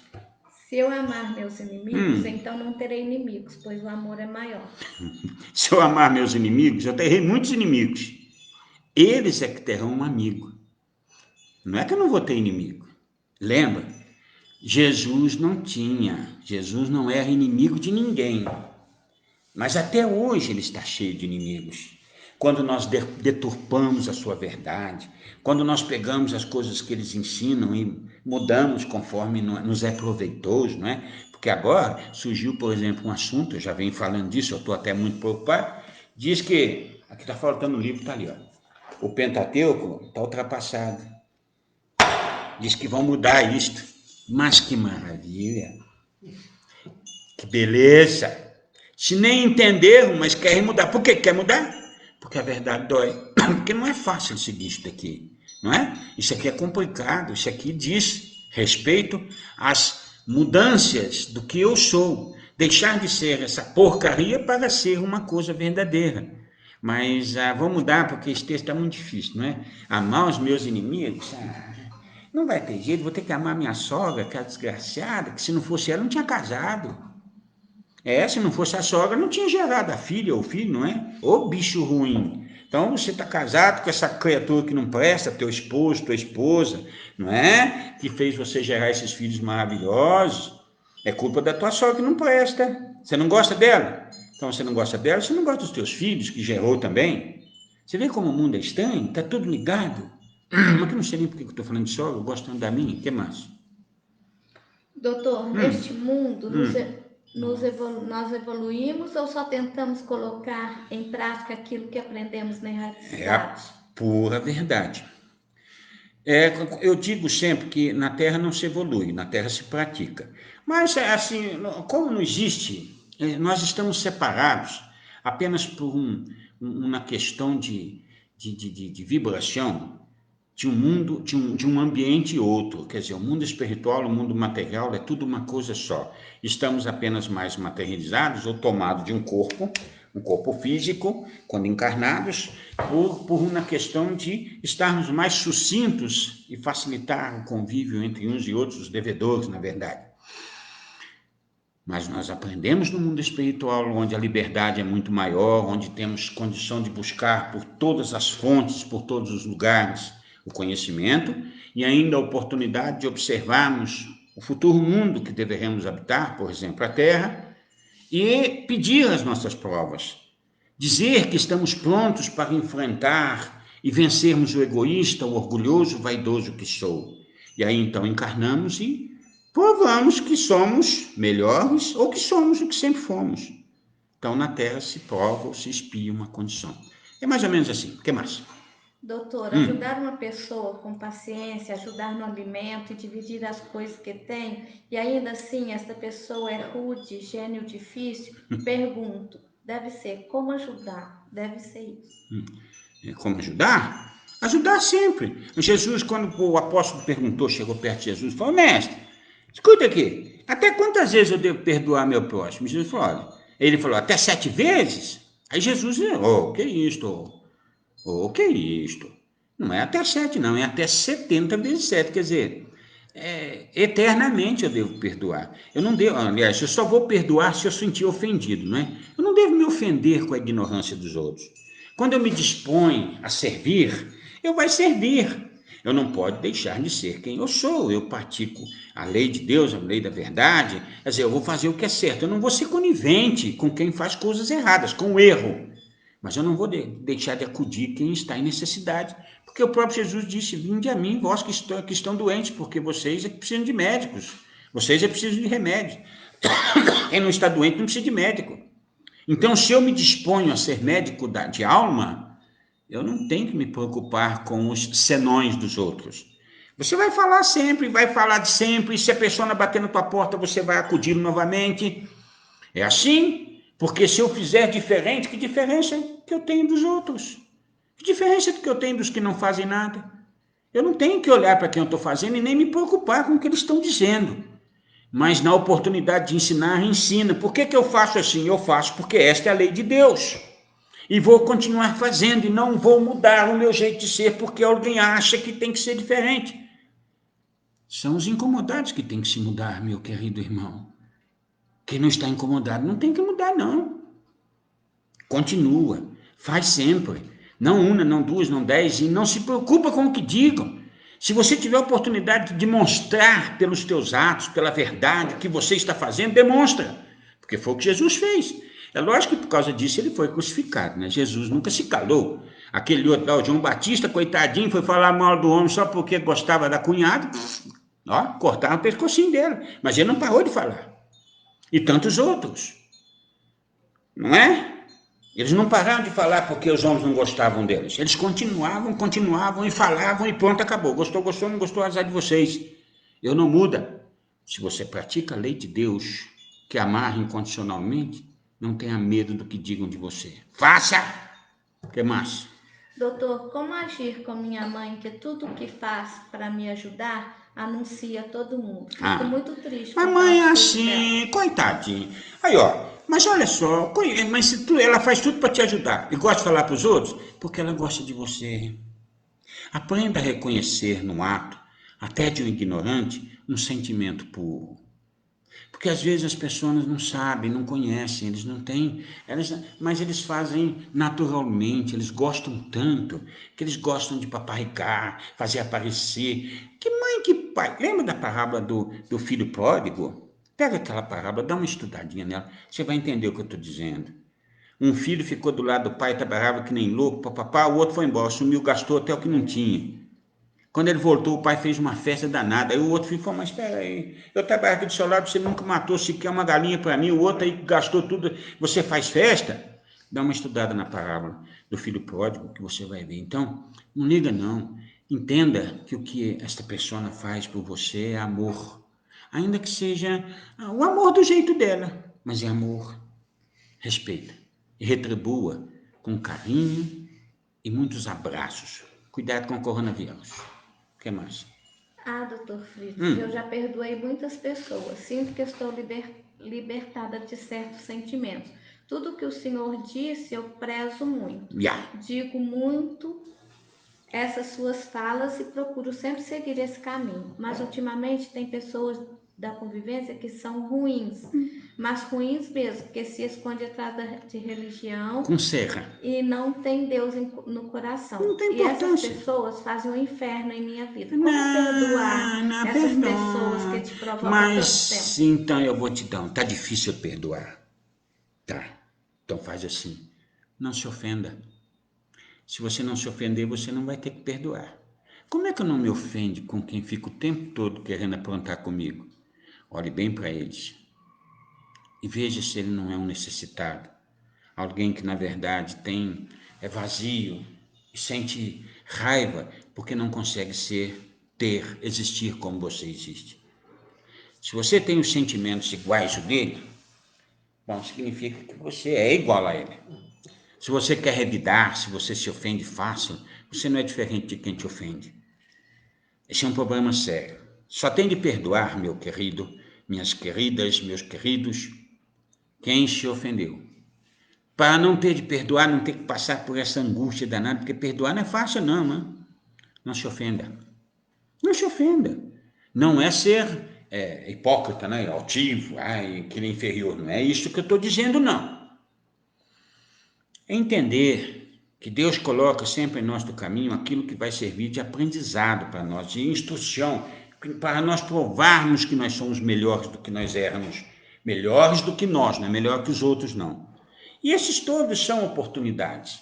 Speaker 2: Se eu amar meus inimigos, então não terei inimigos, pois o amor é maior.
Speaker 1: Se eu amar meus inimigos, eu terei muitos inimigos. Eles é que terão um amigo. Não é que eu não vou ter inimigo. Lembra? Jesus não era inimigo de ninguém. Mas até hoje ele está cheio de inimigos. Quando nós deturpamos a sua verdade, quando nós pegamos as coisas que eles ensinam e mudamos conforme nos é proveitoso, não é? Porque agora surgiu, por exemplo, um assunto, eu já venho falando disso, eu estou até muito preocupado, diz que, aqui está faltando um livro, está ali, ó, o Pentateuco está ultrapassado. Diz que vão mudar isto. Mas que maravilha! Que beleza! Se nem entenderam, mas querem mudar. Por que quer mudar? Porque a verdade dói. Porque não é fácil seguir isso daqui, não é? Isso aqui é complicado. Isso aqui diz respeito às mudanças do que eu sou. Deixar de ser essa porcaria para ser uma coisa verdadeira. Mas vou mudar porque esse texto está muito difícil, não é? Amar os meus inimigos... não vai ter jeito, vou ter que amar minha sogra, aquela desgraciada, que se não fosse ela, não tinha casado. Se não fosse a sogra, não tinha gerado a filha ou o filho, não é? Ô bicho ruim. Então, você está casado com essa criatura que não presta, teu esposo, tua esposa, não é? Que fez você gerar esses filhos maravilhosos. É culpa da tua sogra que não presta. Você não gosta dela? Então, você não gosta dela, você não gosta dos teus filhos, que gerou também. Você vê como o mundo é estranho? Está tudo ligado. Mas que não sei nem por que eu estou falando de sogra, eu gosto tanto da minha. O que mais?
Speaker 2: Doutor, neste mundo, nós evoluímos ou só tentamos colocar em prática aquilo que aprendemos na erradicidade?
Speaker 1: É a pura verdade. Eu digo sempre que na Terra não se evolui, na Terra se pratica. Mas, assim, como não existe, nós estamos separados apenas por uma questão de vibração de um mundo, de um ambiente e outro. Quer dizer, o mundo espiritual, o mundo material é tudo uma coisa só. Estamos apenas mais materializados ou tomados de um corpo físico, quando encarnados, por uma questão de estarmos mais sucintos e facilitar o convívio entre uns e outros, os devedores, na verdade. Mas nós aprendemos no mundo espiritual, onde a liberdade é muito maior, onde temos condição de buscar por todas as fontes, por todos os lugares, o conhecimento e ainda a oportunidade de observarmos o futuro mundo que deveremos habitar, por exemplo, a Terra, e pedir as nossas provas. Dizer que estamos prontos para enfrentar e vencermos o egoísta, o orgulhoso, o vaidoso que sou. E aí então encarnamos e provamos que somos melhores ou que somos o que sempre fomos. Então na Terra se prova ou se expia uma condição. É mais ou menos assim. O que mais?
Speaker 2: Doutor, ajudar uma pessoa com paciência, ajudar no alimento e dividir as coisas que tem, e ainda assim esta pessoa é rude, gênio difícil, pergunto, deve ser como ajudar, deve ser isso.
Speaker 1: Como ajudar? Ajudar sempre. Jesus, quando o apóstolo perguntou, chegou perto de Jesus, falou: mestre, escuta aqui, até quantas vezes eu devo perdoar meu próximo? Jesus falou: olha. Ele falou: até 7 vezes? Aí Jesus, que isto? Que isto? Não é até 7, não, é até 70 vezes 7, quer dizer, eternamente eu devo perdoar. Eu não devo, aliás, eu só vou perdoar se eu sentir ofendido, não é? Eu não devo me ofender com a ignorância dos outros. Quando eu me disponho a servir, eu vou servir. Eu não posso deixar de ser quem eu sou. Eu pratico a lei de Deus, a lei da verdade. Quer dizer, eu vou fazer o que é certo. Eu não vou ser conivente com quem faz coisas erradas, com o erro. Mas eu não vou deixar de acudir quem está em necessidade. Porque o próprio Jesus disse: vinde a mim, vós que estão doentes, porque vocês é que precisam de médicos. Vocês é que precisam de remédio. Quem não está doente não precisa de médico. Então, se eu me disponho a ser médico de alma, eu não tenho que me preocupar com os senões dos outros. Você vai falar sempre, vai falar de sempre, e se a pessoa bater na tua porta, você vai acudir novamente. É assim, porque se eu fizer diferente, que diferença que eu tenho dos outros? Que diferença que eu tenho dos que não fazem nada? Eu não tenho que olhar para quem eu estou fazendo e nem me preocupar com o que eles estão dizendo. Mas na oportunidade de ensinar, ensina. Por que eu faço assim? Eu faço porque esta é a lei de Deus. E vou continuar fazendo e não vou mudar o meu jeito de ser porque alguém acha que tem que ser diferente. São os incomodados que tem que se mudar, meu querido irmão. Quem não está incomodado não tem que mudar, não. Continua, faz sempre. Não uma, não duas, não 10, e não se preocupa com o que digam. Se você tiver a oportunidade de demonstrar pelos teus atos, pela verdade que você está fazendo, demonstra. Porque foi o que Jesus fez. É lógico que por causa disso ele foi crucificado, né? Jesus nunca se calou. Aquele outro, o João Batista, coitadinho, foi falar mal do homem só porque gostava da cunhada. Cortaram o pescocinho dele. Mas ele não parou de falar. E tantos outros. Não é? Eles não pararam de falar porque os homens não gostavam deles. Eles continuavam e falavam e pronto, acabou. Gostou, não gostou, azar de vocês. Eu não muda. Se você pratica a lei de Deus, que amarra incondicionalmente, não tenha medo do que digam de você. Faça! O que mais?
Speaker 2: Doutor, como agir com minha mãe, que tudo o que faz para me ajudar, anuncia a todo mundo? Fico muito triste.
Speaker 1: Mas mãe é assim, coitadinha. Aí, mas olha só, mas ela faz tudo para te ajudar e gosta de falar para os outros, porque ela gosta de você. Aprenda a reconhecer no ato, até de um ignorante, um sentimento puro. Porque às vezes as pessoas não sabem, não conhecem, eles não têm, mas eles fazem naturalmente, eles gostam tanto, que eles gostam de paparricar, fazer aparecer. Que mãe, que pai. Lembra da parábola do filho pródigo? Pega aquela parábola, dá uma estudadinha nela, você vai entender o que eu estou dizendo. Um filho ficou do lado do pai, trabalhava que nem louco, papapá, o outro foi embora, sumiu, gastou até o que não tinha. Quando ele voltou, o pai fez uma festa danada. Aí o outro filho falou: mas espera aí, eu trabalho aqui do seu lado, você nunca matou sequer uma galinha para mim, o outro aí gastou tudo, você faz festa? Dá uma estudada na parábola do filho pródigo que você vai ver. Então, não liga não. Entenda que o que esta pessoa faz por você é amor. Ainda que seja o amor do jeito dela, mas é amor. Respeita e retribua com carinho e muitos abraços. Cuidado com o coronavírus. O que mais?
Speaker 2: Doutor Fritz, eu já perdoei muitas pessoas. Sinto que estou libertada de certos sentimentos. Tudo que o senhor disse, eu prezo muito. Digo muito essas suas falas e procuro sempre seguir esse caminho. Mas ultimamente tem pessoas da convivência que são ruins, mas ruins mesmo, porque se esconde atrás de religião
Speaker 1: com serra
Speaker 2: e não tem Deus no coração.
Speaker 1: Não tem importância.
Speaker 2: E essas pessoas fazem um inferno em minha vida. Como perdoar essas pessoas que te provocam
Speaker 1: mas
Speaker 2: tanto tempo?
Speaker 1: Então eu vou te dar tá difícil eu perdoar, tá? Então faz assim, não se ofenda. Se você não se ofender, você não vai ter que perdoar. Como é que eu não me ofendo com quem fica o tempo todo querendo aprontar comigo? Olhe bem para eles e veja se ele não é um necessitado. Alguém que na verdade é vazio e sente raiva porque não consegue existir como você existe. Se você tem os sentimentos iguais ao dele, bom, significa que você é igual a ele. Se você quer revidar, se você se ofende fácil, você não é diferente de quem te ofende. Esse é um problema sério. Só tem de perdoar, meu querido, minhas queridas, meus queridos, quem se ofendeu. Para não ter de perdoar, não ter que passar por essa angústia danada, porque perdoar não é fácil não, né? Não se ofenda. Não se ofenda. Não é ser hipócrita, né? Altivo, querer inferior. Não é isso que eu estou dizendo, não. É entender que Deus coloca sempre em nosso caminho aquilo que vai servir de aprendizado para nós, de instrução, para nós provarmos que nós somos melhores do que nós éramos. Melhores do que nós, não é melhor que os outros, não. E esses todos são oportunidades.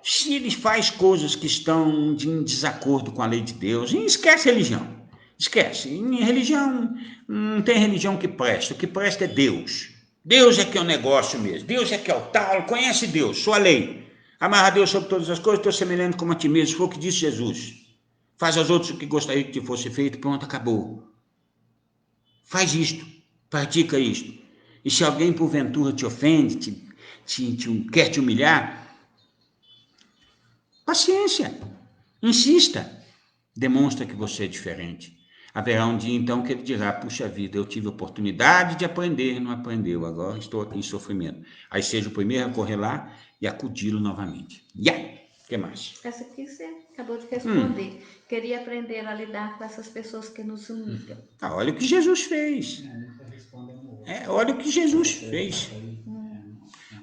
Speaker 1: Se ele faz coisas que estão em desacordo com a lei de Deus, esquece religião. Esquece. Em religião, não tem religião que presta. O que presta é Deus. Deus é que é o negócio mesmo. Deus é que é o tal. Conhece Deus, sua lei. Amarra Deus sobre todas as coisas, estou semelhante como a ti mesmo. Foi o que disse Jesus. Faz aos outros o que gostaria que te fosse feito. Pronto, acabou. Faz isto. Pratica isto. E se alguém porventura te ofende, quer te humilhar, paciência, insista, demonstra que você é diferente. Haverá um dia então que ele dirá, puxa vida, eu tive oportunidade de aprender, não aprendeu, agora estou aqui em sofrimento. Aí seja o primeiro a correr lá e acudi-lo novamente. O que mais?
Speaker 2: Essa aqui você acabou de responder. Queria aprender a lidar com essas pessoas que nos humilham.
Speaker 1: Olha o que Jesus fez. Olha o que Jesus fez.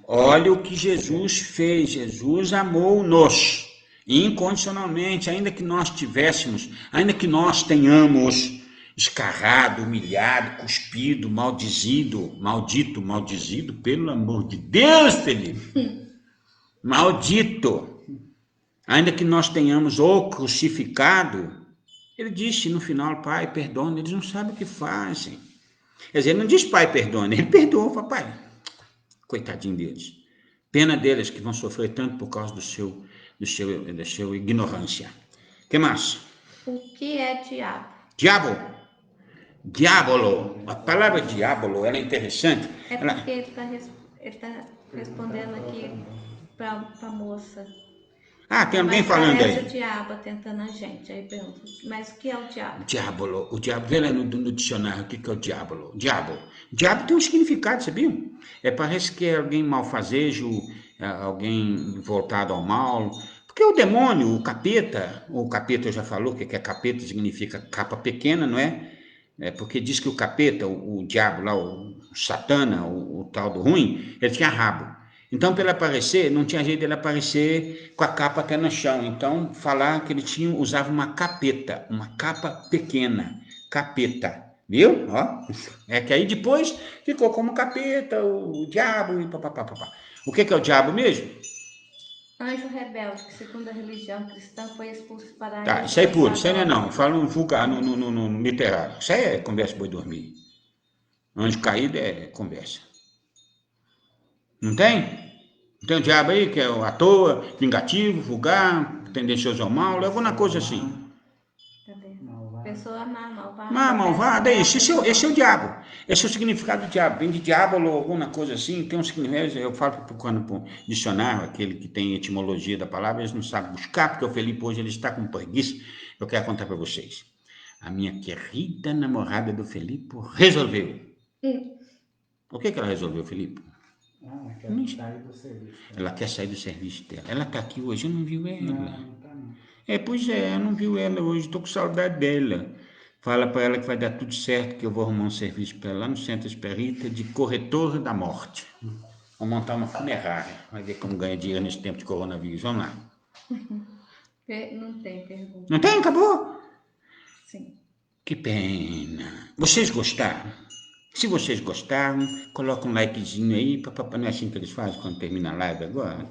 Speaker 1: Olha o que Jesus fez. Jesus amou-nos incondicionalmente, ainda que nós tivéssemos, ainda que nós tenhamos escarrado, humilhado, cuspido, maldito, maldizido, pelo amor de Deus, Felipe. Maldito. Ainda que nós tenhamos o crucificado, ele disse no final, Pai, perdona, eles não sabem o que fazem. Quer dizer, ele não diz, Pai, perdona, ele perdoa, papai. Coitadinho deles. Pena deles que vão sofrer tanto por causa da sua ignorância. O que mais?
Speaker 2: O que é diabo?
Speaker 1: Diabolo. A palavra diabolo, ela é interessante.
Speaker 2: Porque ele tá respondendo aqui para a moça.
Speaker 1: Tem alguém falando aí.
Speaker 2: Parece o diabo tentando a gente. Aí pergunta, mas o que é o diabo?
Speaker 1: Diabolo. O diabo, vê lá no dicionário o que é o diabolo. Diabo tem um significado, sabia? Parece que é alguém malfazejo, alguém voltado ao mal. Porque o demônio, o capeta já falou que capeta significa capa pequena, não é? Porque diz que o capeta, o diabo lá, o satana, o tal do ruim, ele tinha rabo. Então, para ele aparecer, não tinha jeito de ele aparecer com a capa até no chão. Então, falar que ele usava uma capeta, uma capa pequena, capeta. Viu? Que aí depois ficou como capeta, o diabo e papapá. O que é o diabo mesmo?
Speaker 2: Anjo rebelde, que segundo a religião cristã foi expulso para...
Speaker 1: Tá, isso aí é puro, isso aí não. Fala no vulgar, no literário. Isso aí é conversa boi dormir. Anjo caído é conversa. Não tem? Não tem o diabo aí que é à toa, vingativo, vulgar, tendencioso ao mal, alguma coisa assim.
Speaker 2: Pessoa malvada.
Speaker 1: Malvada, é isso. Esse é o diabo. Esse é o significado do diabo. Vem de diabo ou alguma coisa assim, tem um significado. Eu falo procurando por dicionário, aquele que tem etimologia da palavra, eles não sabem buscar, porque o Felipe hoje ele está com preguiça. Eu quero contar para vocês. A minha querida namorada do Felipe resolveu. O que ela resolveu, Felipe?
Speaker 3: Ela quer sair do serviço.
Speaker 1: Ela quer sair do serviço dela. Ela está aqui hoje, eu não vi ela.
Speaker 3: Não tá não.
Speaker 1: Pois é, eu não vi ela hoje, estou com saudade dela. Fala para ela que vai dar tudo certo, que eu vou arrumar um serviço para ela lá no Centro Espírita de corretor da morte. Vou montar uma funerária. Vai ver como ganha dinheiro nesse tempo de coronavírus. Vamos lá.
Speaker 2: Não tem pergunta.
Speaker 1: Não tem? Acabou?
Speaker 2: Sim.
Speaker 1: Que pena. Vocês gostaram? Se vocês gostaram, coloca um likezinho aí, não é assim que eles fazem quando termina a live agora?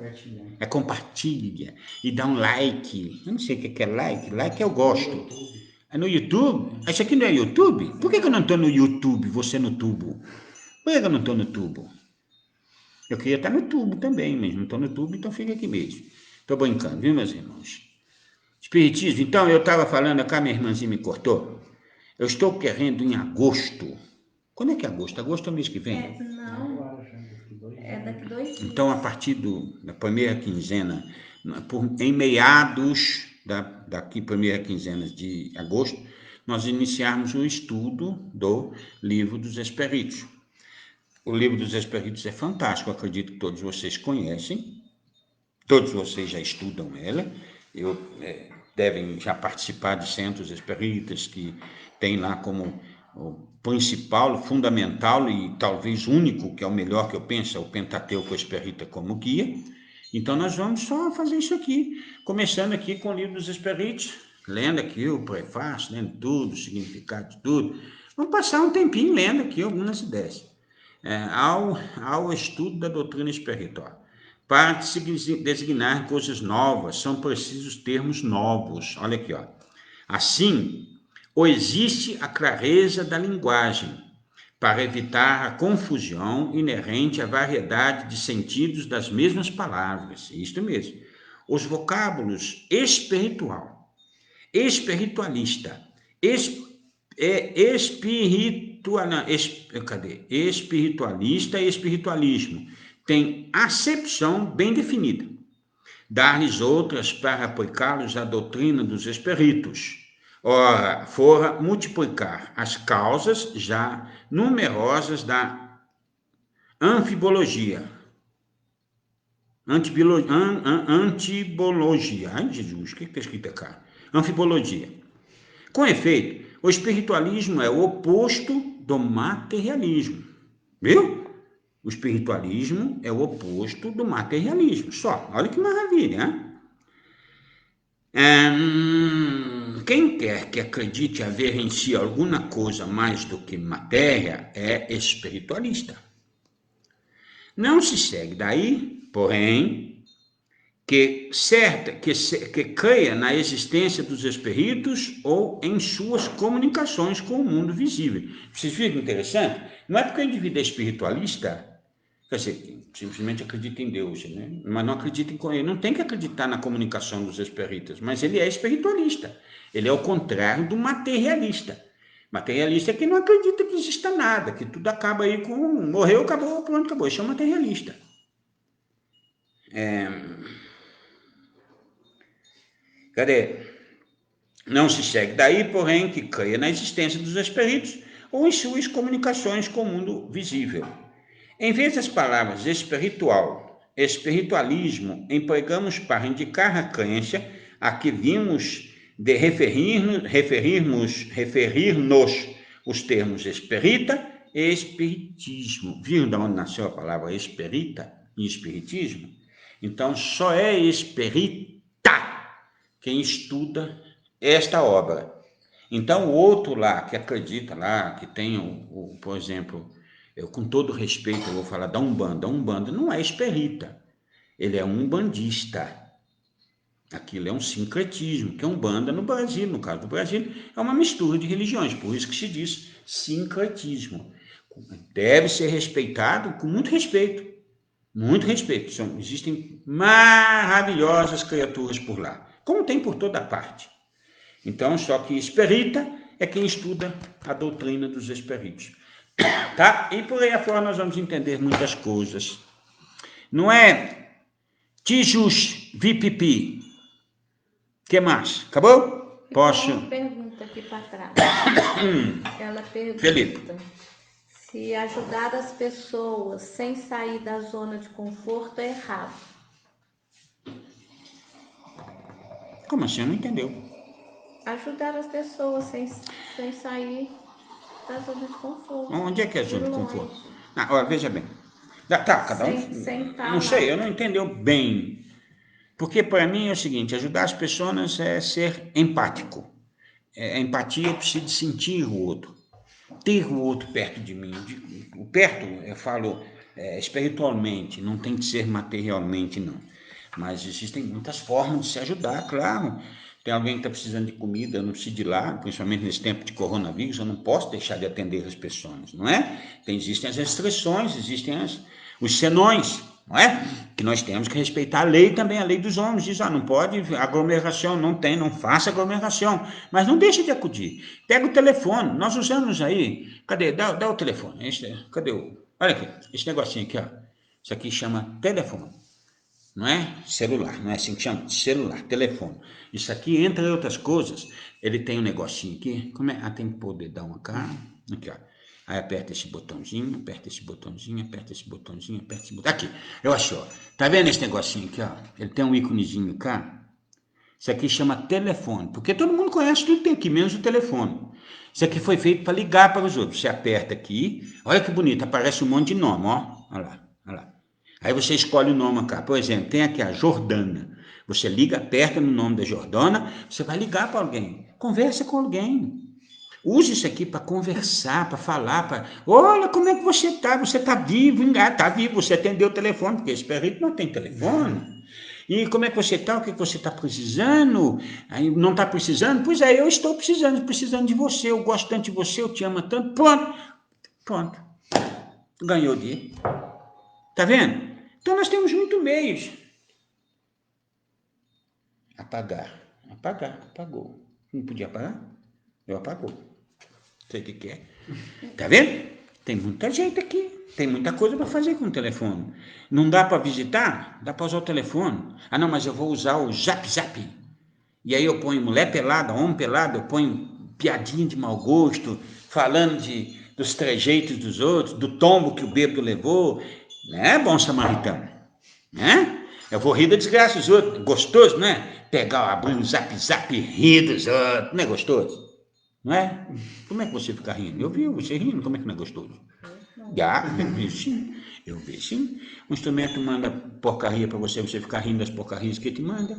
Speaker 1: Compartilha e dá um like. Eu não sei o que é like. Like eu gosto. É no YouTube? Isso aqui não é YouTube? Por que eu não estou no YouTube, você no tubo? Por que eu não estou no tubo? Eu queria estar no tubo também, mas não estou no tubo, então fica aqui mesmo. Estou brincando, viu, meus irmãos? Espiritismo, então, eu estava falando, cá minha irmãzinha me cortou. Eu estou querendo em agosto. Quando é que é agosto? Agosto é o mês que vem?
Speaker 2: Não.
Speaker 1: Então, a partir da primeira quinzena, em meados daqui primeira quinzena de agosto, nós iniciarmos o estudo do Livro dos Espíritos. O Livro dos Espíritos é fantástico, acredito que todos vocês conhecem, todos vocês já estudam ela, devem já participar de centros espíritas que tem lá como o principal, fundamental e talvez único, que é o melhor que eu penso, é o Pentateuco Espírita como guia. Então nós vamos só fazer isso aqui, começando aqui com o Livro dos Espíritos, lendo aqui o prefácio, lendo tudo, o significado de tudo. Vamos passar um tempinho lendo aqui algumas ideias. Ao estudo da doutrina espiritual. Para se designar coisas novas, são precisos termos novos. Olha aqui, ó. Assim, ou existe a clareza da linguagem, para evitar a confusão inerente à variedade de sentidos das mesmas palavras. Isso mesmo. Os vocábulos espiritual, espiritualista, espiritualista e espiritualismo têm acepção bem definida. Dar-lhes outras para aplicá-los à doutrina dos espíritos. Ora, fora multiplicar as causas já numerosas da anfibologia. Antibologia. Ai, Jesus, o que está escrito aqui? Anfibologia. Com efeito, o espiritualismo é o oposto do materialismo. Viu? O espiritualismo é o oposto do materialismo. Só, olha que maravilha, né? Quem quer que acredite haver em si alguma coisa mais do que matéria é espiritualista. Não se segue daí, porém, que creia na existência dos espíritos ou em suas comunicações com o mundo visível. Vocês viram que interessante? Não é porque o indivíduo é espiritualista, quer dizer, simplesmente acredita em Deus, né? Mas não acredita em ele. Não tem que acreditar na comunicação dos espíritas, mas ele é espiritualista. Ele é o contrário do materialista. Materialista é quem não acredita que exista nada, que tudo acaba aí com morreu, acabou, pronto, acabou. Isso é um materialista. Cadê? Não se segue daí, porém, que creia na existência dos espíritos ou em suas comunicações com o mundo visível. Em vez das palavras espiritual, espiritualismo, empregamos para indicar a crença a que vimos de referir-nos os termos espírita e espiritismo. Viram de onde nasceu a palavra espírita e espiritismo? Então, só é espírita quem estuda esta obra. Então, o outro lá, que acredita lá, que tem, por exemplo, eu com todo respeito, eu vou falar da Umbanda. A Umbanda não é espírita, ele é umbandista. Aquilo é um sincretismo, que a Umbanda no Brasil, no caso do Brasil, é uma mistura de religiões, por isso que se diz sincretismo. Deve ser respeitado com muito respeito. Muito respeito. Existem maravilhosas criaturas por lá, como tem por toda parte. Então, só que espírita é quem estuda a doutrina dos espíritos. Tá? E por aí afora nós vamos entender muitas coisas. Não é Tijus Vipipi. O que mais? Acabou? Posso?
Speaker 2: Uma pergunta aqui para trás. Ela pergunta...
Speaker 1: Felipe.
Speaker 2: Se ajudar as pessoas sem sair da zona de conforto é errado.
Speaker 1: Como assim? Não entendeu.
Speaker 2: Ajudar as pessoas sem sair da zona de conforto.
Speaker 1: Onde é que é a zona de conforto? Olha, veja bem. Tá, cada um... Não sei, eu não entendeu bem. Porque para mim é o seguinte, ajudar as pessoas é ser empático. A empatia, eu preciso sentir o outro. Ter o outro perto de mim. O perto, eu falo espiritualmente, não tem que ser materialmente, não. Mas existem muitas formas de se ajudar, claro. Tem alguém que está precisando de comida, eu não preciso ir lá, principalmente nesse tempo de coronavírus, eu não posso deixar de atender as pessoas, não é? Existem as restrições, existem os senões, não é? Que nós temos que respeitar a lei também, a lei dos homens, diz, não pode, aglomeração, não faça aglomeração, mas não deixe de acudir. Pega o telefone, nós usamos aí, cadê? Dá o telefone, cadê olha aqui, esse negocinho aqui, ó. Isso aqui chama telefone. Não é celular, não é assim que chama, celular, telefone. Isso aqui, entre outras coisas, ele tem um negocinho aqui, como é? Tem que pôr o dedão cá, aqui ó. Aí aperta esse botãozinho, aperta esse botãozinho, aperta esse botãozinho, aperta esse botãozinho. Aqui, eu achei, ó. Tá vendo esse negocinho aqui, ó? Ele tem um íconezinho cá. Isso aqui chama telefone, porque todo mundo conhece tudo que tem aqui, menos o telefone. Isso aqui foi feito para ligar para os outros. Você aperta aqui, olha que bonito, aparece um monte de nome, ó. Olha lá, olha lá. Aí você escolhe o nome cá. Por exemplo, tem aqui a Jordana. Você liga, aperta no nome da Jordana, você vai ligar para alguém. Conversa com alguém. Use isso aqui para conversar, para falar, olha como é que você está. Você está vivo, está vivo. Você atendeu o telefone, porque esse perrito não tem telefone. E como é que você está? O que você está precisando? Aí não está precisando? Pois é, eu estou precisando de você. Eu gosto tanto de você, eu te amo tanto. Pronto. Ganhou o dia. Tá vendo? Então nós temos muitos meios. Apagar. Apagou. Não podia apagar? Eu apagou. Sei o que é. Tá vendo? Tem muita gente aqui. Tem muita coisa para fazer com o telefone. Não dá para visitar? Dá para usar o telefone. Ah, não, mas eu vou usar o Zap. E aí eu ponho mulher pelada, homem pelado, eu ponho piadinha de mau gosto, falando dos trejeitos dos outros, do tombo que o bêbado levou. Né, bom samaritano? Né? Eu vou rir da desgraça dos outros. Gostoso, né? Pegar, abrir um Zap e rir dos outros. Não é gostoso? Não é? Como é que você fica rindo? Eu vi você rindo, como é que não é gostoso? Eu vejo sim. O instrumento manda porcaria para você ficar rindo das porcarias que ele te manda.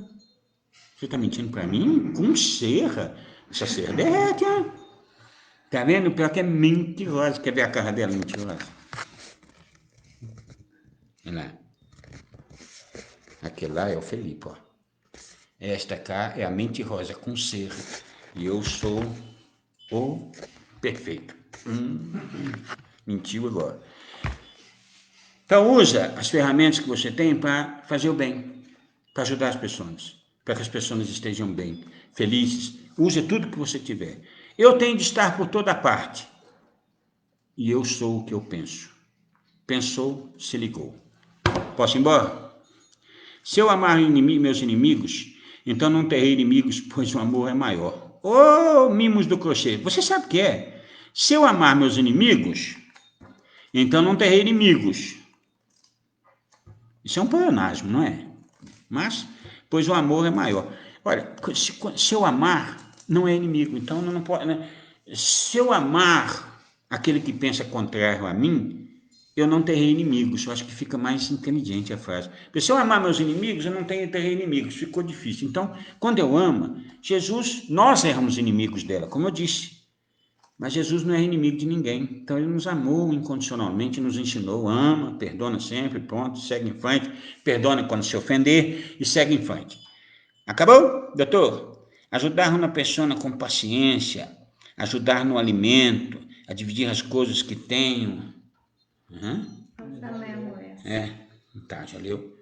Speaker 1: Você tá mentindo para mim? Com serra. Essa serra derrete, hein? Tá vendo? O pior que é mentirosa. Quer ver a cara dela mentirosa? Olha lá. Aquele lá é o Felipe, ó. Esta cá é a mentirosa com serra. E eu sou o perfeito. Mentiu agora. Então usa as ferramentas que você tem para fazer o bem, para ajudar as pessoas, para que as pessoas estejam bem, felizes. Use tudo que você tiver. Eu tenho de estar por toda parte. E eu sou o que eu penso. Pensou, se ligou. Posso ir embora? Se eu amar meus inimigos, então não terei inimigos, pois o amor é maior. Mimos do crochê. Você sabe o que é? Se eu amar meus inimigos, então não terei inimigos. Isso é um pleonasmo, não é? Mas, pois o amor é maior. Olha, se eu amar, não é inimigo. Então não pode. Né? Se eu amar aquele que pensa contrário a mim, eu não terei inimigos. Eu acho que fica mais inteligente a frase. Porque se eu amar meus inimigos, eu não terei inimigos. Ficou difícil. Então, quando eu amo, Jesus, nós éramos inimigos dela, como eu disse. Mas Jesus não é inimigo de ninguém. Então ele nos amou incondicionalmente, nos ensinou, ama, perdona sempre, pronto, segue em frente, perdona quando se ofender e segue em frente. Acabou, doutor? Ajudar uma pessoa com paciência, ajudar no alimento, a dividir as coisas que tenho. Tá, já leu?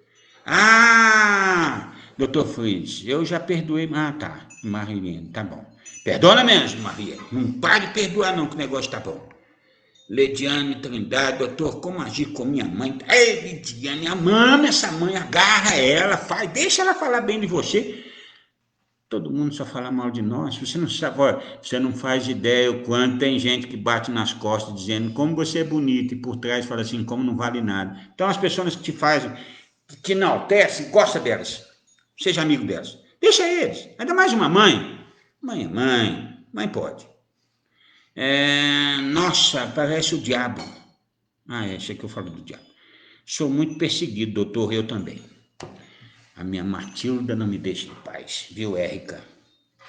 Speaker 1: Doutor Fritz, eu já perdoei. Tá, Marilene, tá bom. Perdona mesmo, Maria. Não pare de perdoar não, que o negócio tá bom. Lediane Trindade, doutor, como agir com minha mãe? Ei, Lidiane, amama essa mãe, agarra ela, deixa ela falar bem de você. Todo mundo só fala mal de nós. Você não sabe, olha, você não faz ideia o quanto tem gente que bate nas costas dizendo como você é bonito e por trás fala assim, como não vale nada. Então as pessoas que te fazem, que te enaltecem, gosta delas. Seja amigo delas. Deixa eles. Ainda mais uma mãe. Mãe é mãe. Mãe pode. Nossa, parece o diabo. Esse aqui eu falo do diabo. Sou muito perseguido, doutor, eu também. A minha Matilda não me deixa em paz, viu, Érica?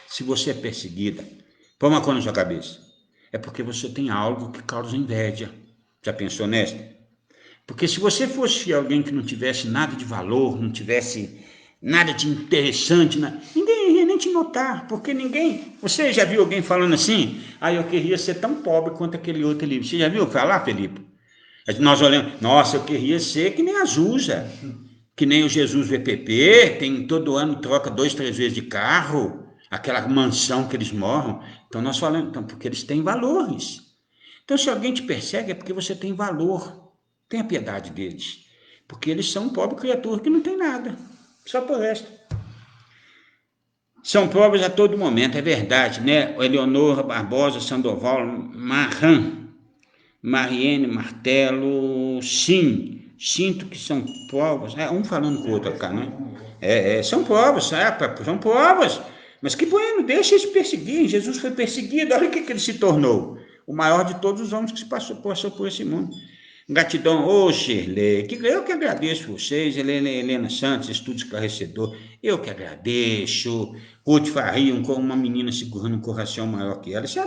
Speaker 1: Se você é perseguida, põe uma coisa na sua cabeça. É porque você tem algo que causa inveja. Já pensou nessa? Porque se você fosse alguém que não tivesse nada de valor, não tivesse nada de interessante, ninguém iria nem te notar, porque ninguém... Você já viu alguém falando assim? Eu queria ser tão pobre quanto aquele outro ali. Você já viu falar, Felipe? Nós olhamos, nossa, eu queria ser que nem a Zusa, que nem o Jesus VPP, tem todo ano troca 2, 3 vezes de carro, aquela mansão que eles moram. Então nós falamos, porque eles têm valores. Então se alguém te persegue é porque você tem valor. Tenha piedade deles. Porque eles são pobre criatura que não tem nada, só por resto. São pobres a todo momento, é verdade, né? Eleonora Barbosa Sandoval Marran, Mariene Martelo, sim, sinto que são pobres. Um falando com o outro cá, né? São pobres, são pobres. Mas que bueno, deixa eles perseguirem. Jesus foi perseguido, olha o que ele se tornou. O maior de todos os homens que se passou por esse mundo. Gratidão, Shirley, eu que agradeço vocês, Helena Santos, estudo esclarecedor, eu que agradeço. Ruth Faria, uma menina segurando um coração maior que ela, você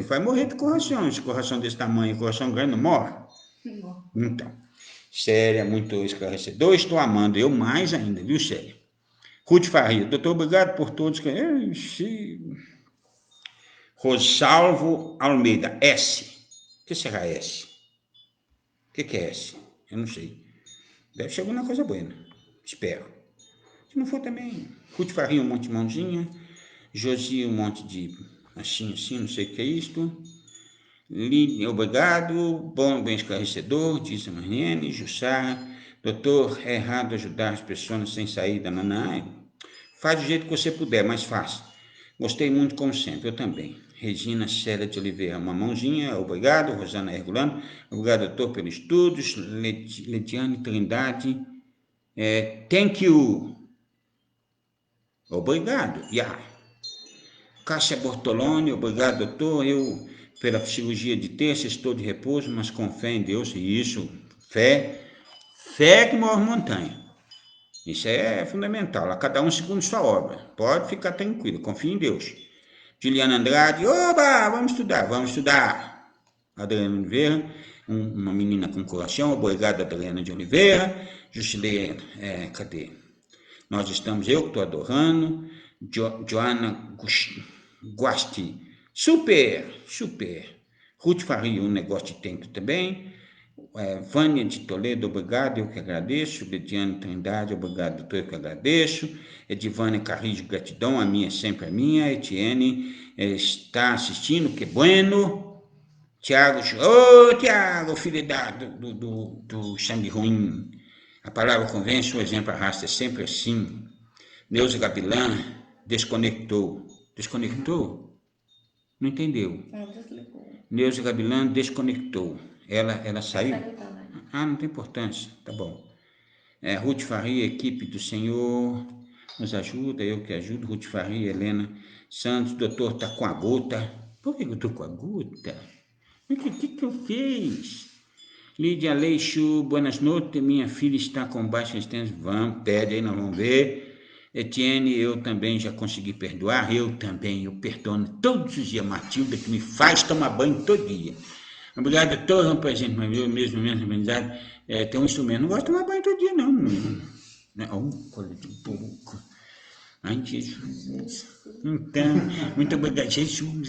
Speaker 1: vai morrer de coração, esse coração desse tamanho, coração grande, não morre? Então, Célia, muito esclarecedor, estou amando, eu mais ainda, viu, Célia? Ruth Faria, doutor, obrigado por todos. Rosalvo Almeida, S. O que será S? O que é S? Eu não sei. Deve ser alguma coisa boa, espero. Se não for também, Ruth Faria, um monte de mãozinha. Josi, um monte de assim, não sei o que é isto. Lídia, obrigado. Bem esclarecedor, diz a Mariene. Jussara, doutor, é errado ajudar as pessoas sem saída, não. Faz do jeito que você puder, mas faça. Gostei muito, como sempre, eu também. Regina Célia de Oliveira, uma mãozinha, obrigado. Rosana Herculano, obrigado, doutor, pelos estudos. Letiane Trindade, thank you. Obrigado, Cássia Bortoloni, obrigado, doutor. Eu, pela cirurgia de terça, estou de repouso, mas com fé em Deus, e isso, fé que move montanha. Isso é fundamental, a cada um segundo sua obra. Pode ficar tranquilo, confie em Deus. Juliana Andrade, oba, vamos estudar. Adriana Oliveira, uma menina com coração, obrigado, Adriana de Oliveira. Jusilei, cadê? Nós estamos, eu que estou adorando. Joana Guasti, super. Ruth Faria, um negócio de tempo também. Vânia de Toledo, obrigado, eu que agradeço. Bediane Trindade, obrigado, doutor, eu que agradeço. Edivânia Carrijo, gratidão, a minha sempre a minha. Etienne está assistindo, que bueno. Tiago, filho do sangue ruim. A palavra convence, o exemplo arrasta, é sempre assim. Neuza Gavilã desconectou. Desconectou? Não entendeu? Neuza Gavilã desconectou. Ela saiu? Não tem importância, tá bom. Ruth Faria, equipe do Senhor, nos ajuda, eu que ajudo. Ruth Faria, Helena Santos, doutor, tá com a gota. Por que eu tô com a gota? O que eu fiz? Lídia Leixo, buenas noites, minha filha está com baixa resistência, pede aí, nós vamos ver. Etienne, eu também já consegui perdoar, eu perdono todos os dias. Matilda, que me faz tomar banho todo dia. Obrigado a todos, um presente, mas eu mesmo, aprendizado, tem um instrumento, não gosto de tomar banho todo dia, não. Não, coisa de pouco. Ai, Jesus. Então, muito obrigado, Jesus,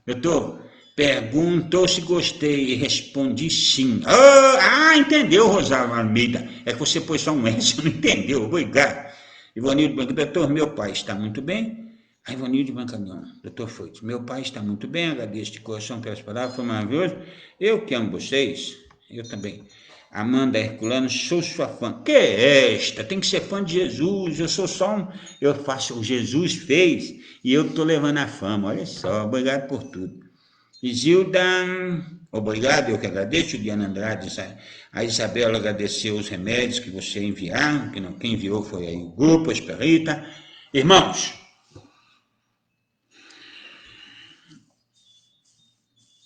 Speaker 1: doutor, perguntou se gostei e respondi sim. Entendeu, Rosário Almeida? É que você pôs só um S, não entendeu, obrigado. Ivanildo Branco, doutor, meu pai está muito bem. Ivanildo Brancamião, doutor Freitas, meu pai está muito bem, agradeço de coração pelas palavras, foi maravilhoso. Eu que amo vocês, eu também. Amanda Herculano, sou sua fã. Que é esta? Tem que ser fã de Jesus, eu sou só eu faço o Jesus fez e eu estou levando a fama, olha só, obrigado por tudo. Isilda, obrigado, eu que agradeço. Diana Andrade, a Isabela agradeceu os remédios que você enviaram, quem enviou foi aí o grupo, a Esperita. Irmãos,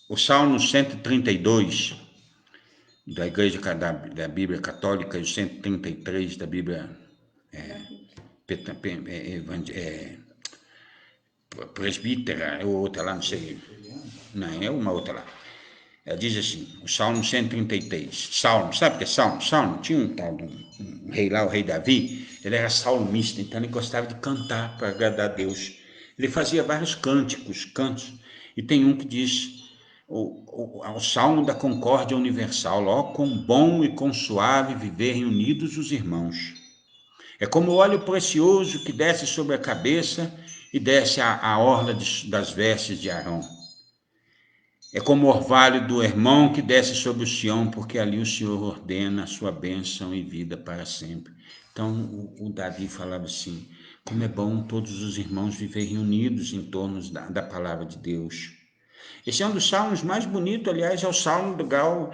Speaker 1: o Salmo 132 da Igreja da Bíblia Católica e o 133 da Bíblia presbítera, ou outra lá, não sei. Não, é uma outra lá. Ela diz assim, o Salmo 133. Salmo, sabe o que é Salmo? Salmo, tinha um tal de um rei lá, o rei Davi, ele era salmista, então ele gostava de cantar para agradar a Deus. Ele fazia vários cantos, e tem um que diz o Salmo da Concórdia Universal, quão bom e quão suave viverem unidos os irmãos. É como o óleo precioso que desce sobre a cabeça e desce a orla das vestes de Arão. É como o orvalho do Hermon que desce sobre o Sião, porque ali o Senhor ordena a sua bênção e vida para sempre. Então, o Davi falava assim, como é bom todos os irmãos viverem unidos em torno da palavra de Deus. Esse é um dos salmos mais bonitos, aliás, é o salmo do grau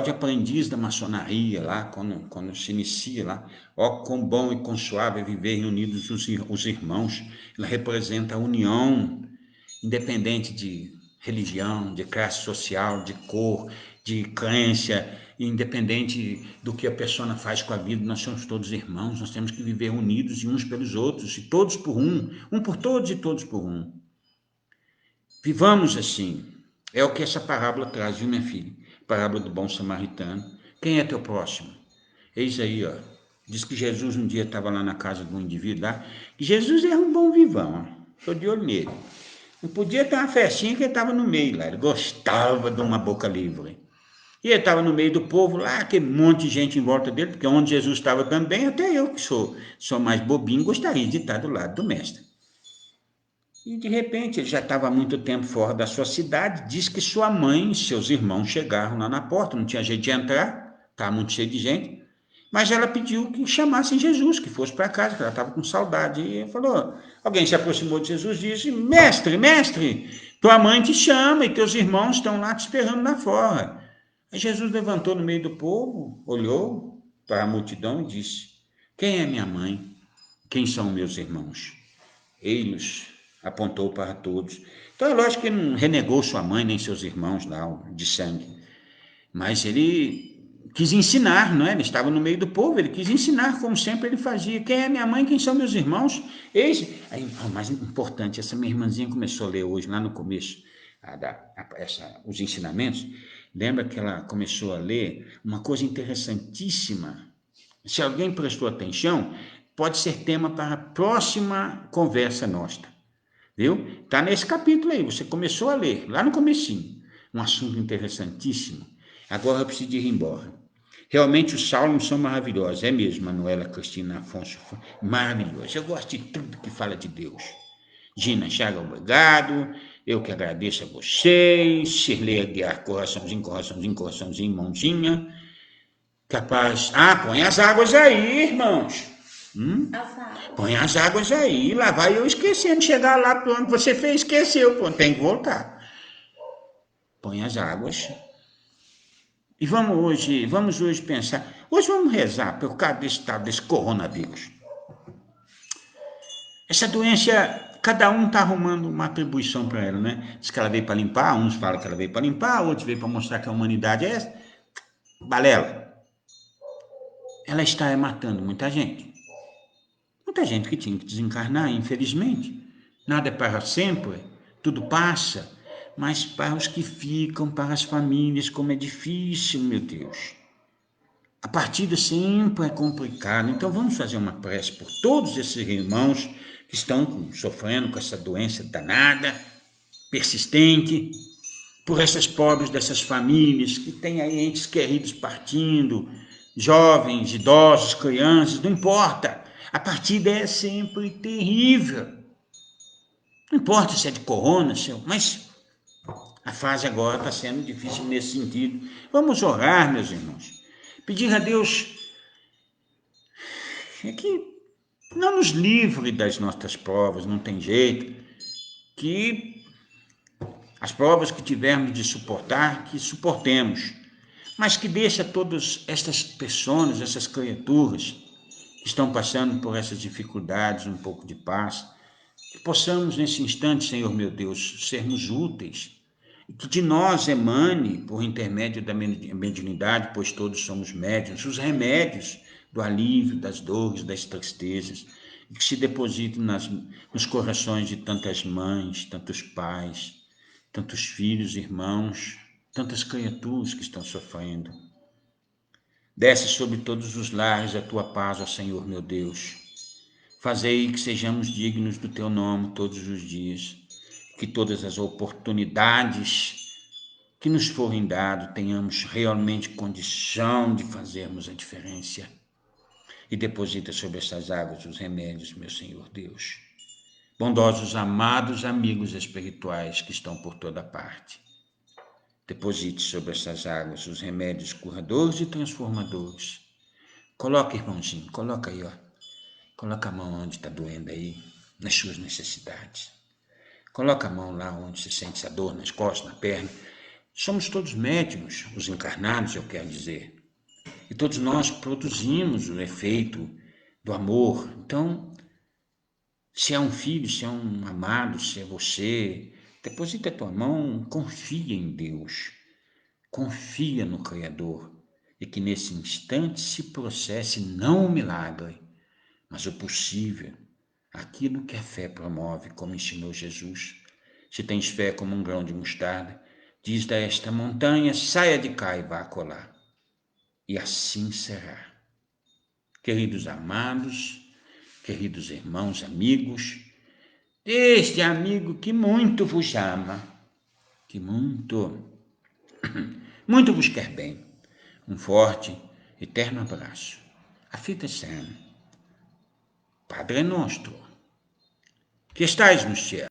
Speaker 1: de aprendiz da maçonaria, lá, quando se inicia lá. Ó, quão bom e quão suave é viverem unidos os irmãos. Ela representa a união, independente de religião, de classe social, de cor, de crença, independente do que a pessoa faz com a vida, nós somos todos irmãos, nós temos que viver unidos e uns pelos outros, e todos por um por todos e todos por um. Vivamos assim. É o que essa parábola traz, viu, minha filha? Parábola do bom samaritano. Quem é teu próximo? Eis aí, ó. Diz que Jesus um dia estava lá na casa de um indivíduo lá, e Jesus era um bom vivão, ó. Estou de olho nele. Não podia ter uma festinha que ele estava no meio lá, ele gostava de uma boca livre. E ele estava no meio do povo lá, aquele monte de gente em volta dele, porque onde Jesus estava também, até eu que sou mais bobinho, gostaria de estar do lado do mestre. E de repente ele já estava há muito tempo fora da sua cidade, diz que sua mãe e seus irmãos chegaram lá na porta, não tinha jeito de entrar, estava muito cheio de gente, mas ela pediu que chamassem Jesus, que fosse para casa, que ela estava com saudade. E ele falou, alguém se aproximou de Jesus e disse, mestre, tua mãe te chama e teus irmãos estão lá te esperando lá fora. Aí Jesus levantou no meio do povo, olhou para a multidão e disse, quem é minha mãe? Quem são meus irmãos? Ele apontou para todos. Então é lógico que ele não renegou sua mãe nem seus irmãos lá de sangue, mas ele quis ensinar, não é? Ele estava no meio do povo, ele quis ensinar como sempre ele fazia. Quem é minha mãe, quem são meus irmãos? Eis. Aí, o mais importante, essa minha irmãzinha começou a ler hoje, lá no começo, os ensinamentos. Lembra que ela começou a ler uma coisa interessantíssima? Se alguém prestou atenção, pode ser tema para a próxima conversa nossa, viu? Está nesse capítulo aí, você começou a ler, lá no comecinho, um assunto interessantíssimo. Agora eu preciso ir embora. Realmente os salmos são maravilhosos, é mesmo, Manuela Cristina Afonso, maravilhoso. Eu gosto de tudo que fala de Deus. Gina Chaga, obrigado. Eu que agradeço a vocês. Shirley Aguiar, coraçãozinho, mãozinha. Capaz. Põe as águas aí, irmãos. Põe as águas aí. Lá vai eu esquecendo de chegar lá para onde você fez, esqueceu. Pô, tem que voltar. Põe as águas. E vamos hoje pensar. Hoje vamos rezar por causa desse coronavírus. Essa doença, cada um está arrumando uma atribuição para ela, né? Diz que ela veio para limpar, uns falam que ela veio para limpar, outros veio para mostrar que a humanidade é essa. Balela. Ela está matando muita gente. Muita gente que tinha que desencarnar, infelizmente. Nada é para sempre, tudo passa. Mas para os que ficam, para as famílias, como é difícil, meu Deus. A partida sempre é complicada. Então vamos fazer uma prece por todos esses irmãos que estão sofrendo com essa doença danada, persistente, por essas pobres dessas famílias que têm aí entes queridos partindo, jovens, idosos, crianças, não importa. A partida é sempre terrível. Não importa se é de corona, mas a fase agora está sendo difícil nesse sentido. Vamos orar, meus irmãos. Pedir a Deus que não nos livre das nossas provas, não tem jeito. Que as provas que tivermos de suportar, que suportemos. Mas que deixe a todas estas pessoas, essas criaturas que estão passando por essas dificuldades, um pouco de paz. Que possamos, nesse instante, Senhor meu Deus, sermos úteis. E que de nós emane, por intermédio da mediunidade, pois todos somos médiuns, os remédios do alívio, das dores, das tristezas, e que se depositem nos corações de tantas mães, tantos pais, tantos filhos, irmãos, tantas criaturas que estão sofrendo. Desce sobre todos os lares a tua paz, ó Senhor meu Deus. Fazei que sejamos dignos do teu nome todos os dias, que todas as oportunidades que nos forem dadas tenhamos realmente condição de fazermos a diferença. E deposita sobre essas águas os remédios, meu Senhor Deus. Bondosos, amados amigos espirituais que estão por toda parte. Deposite sobre essas águas os remédios curadores e transformadores. Coloca, irmãozinho, coloca aí, ó. Coloca a mão onde está doendo aí, nas suas necessidades. Coloca a mão lá onde se sente essa dor, nas costas, na perna. Somos todos médiuns, os encarnados, eu quero dizer. E todos nós produzimos o efeito do amor. Então, se é um filho, se é um amado, se é você, deposita a tua mão, confia em Deus. Confia no Criador. E que nesse instante se processe não o milagre, mas o possível. Aquilo que a fé promove, como ensinou Jesus. Se tens fé como um grão de mostarda, diz a esta montanha, saia de cá e vá acolá. E assim será. Queridos amados, queridos irmãos, amigos, este amigo que muito vos ama, que muito vos quer bem. Um forte, eterno abraço. A fita Sam, Padre Nostro, que estais no céu.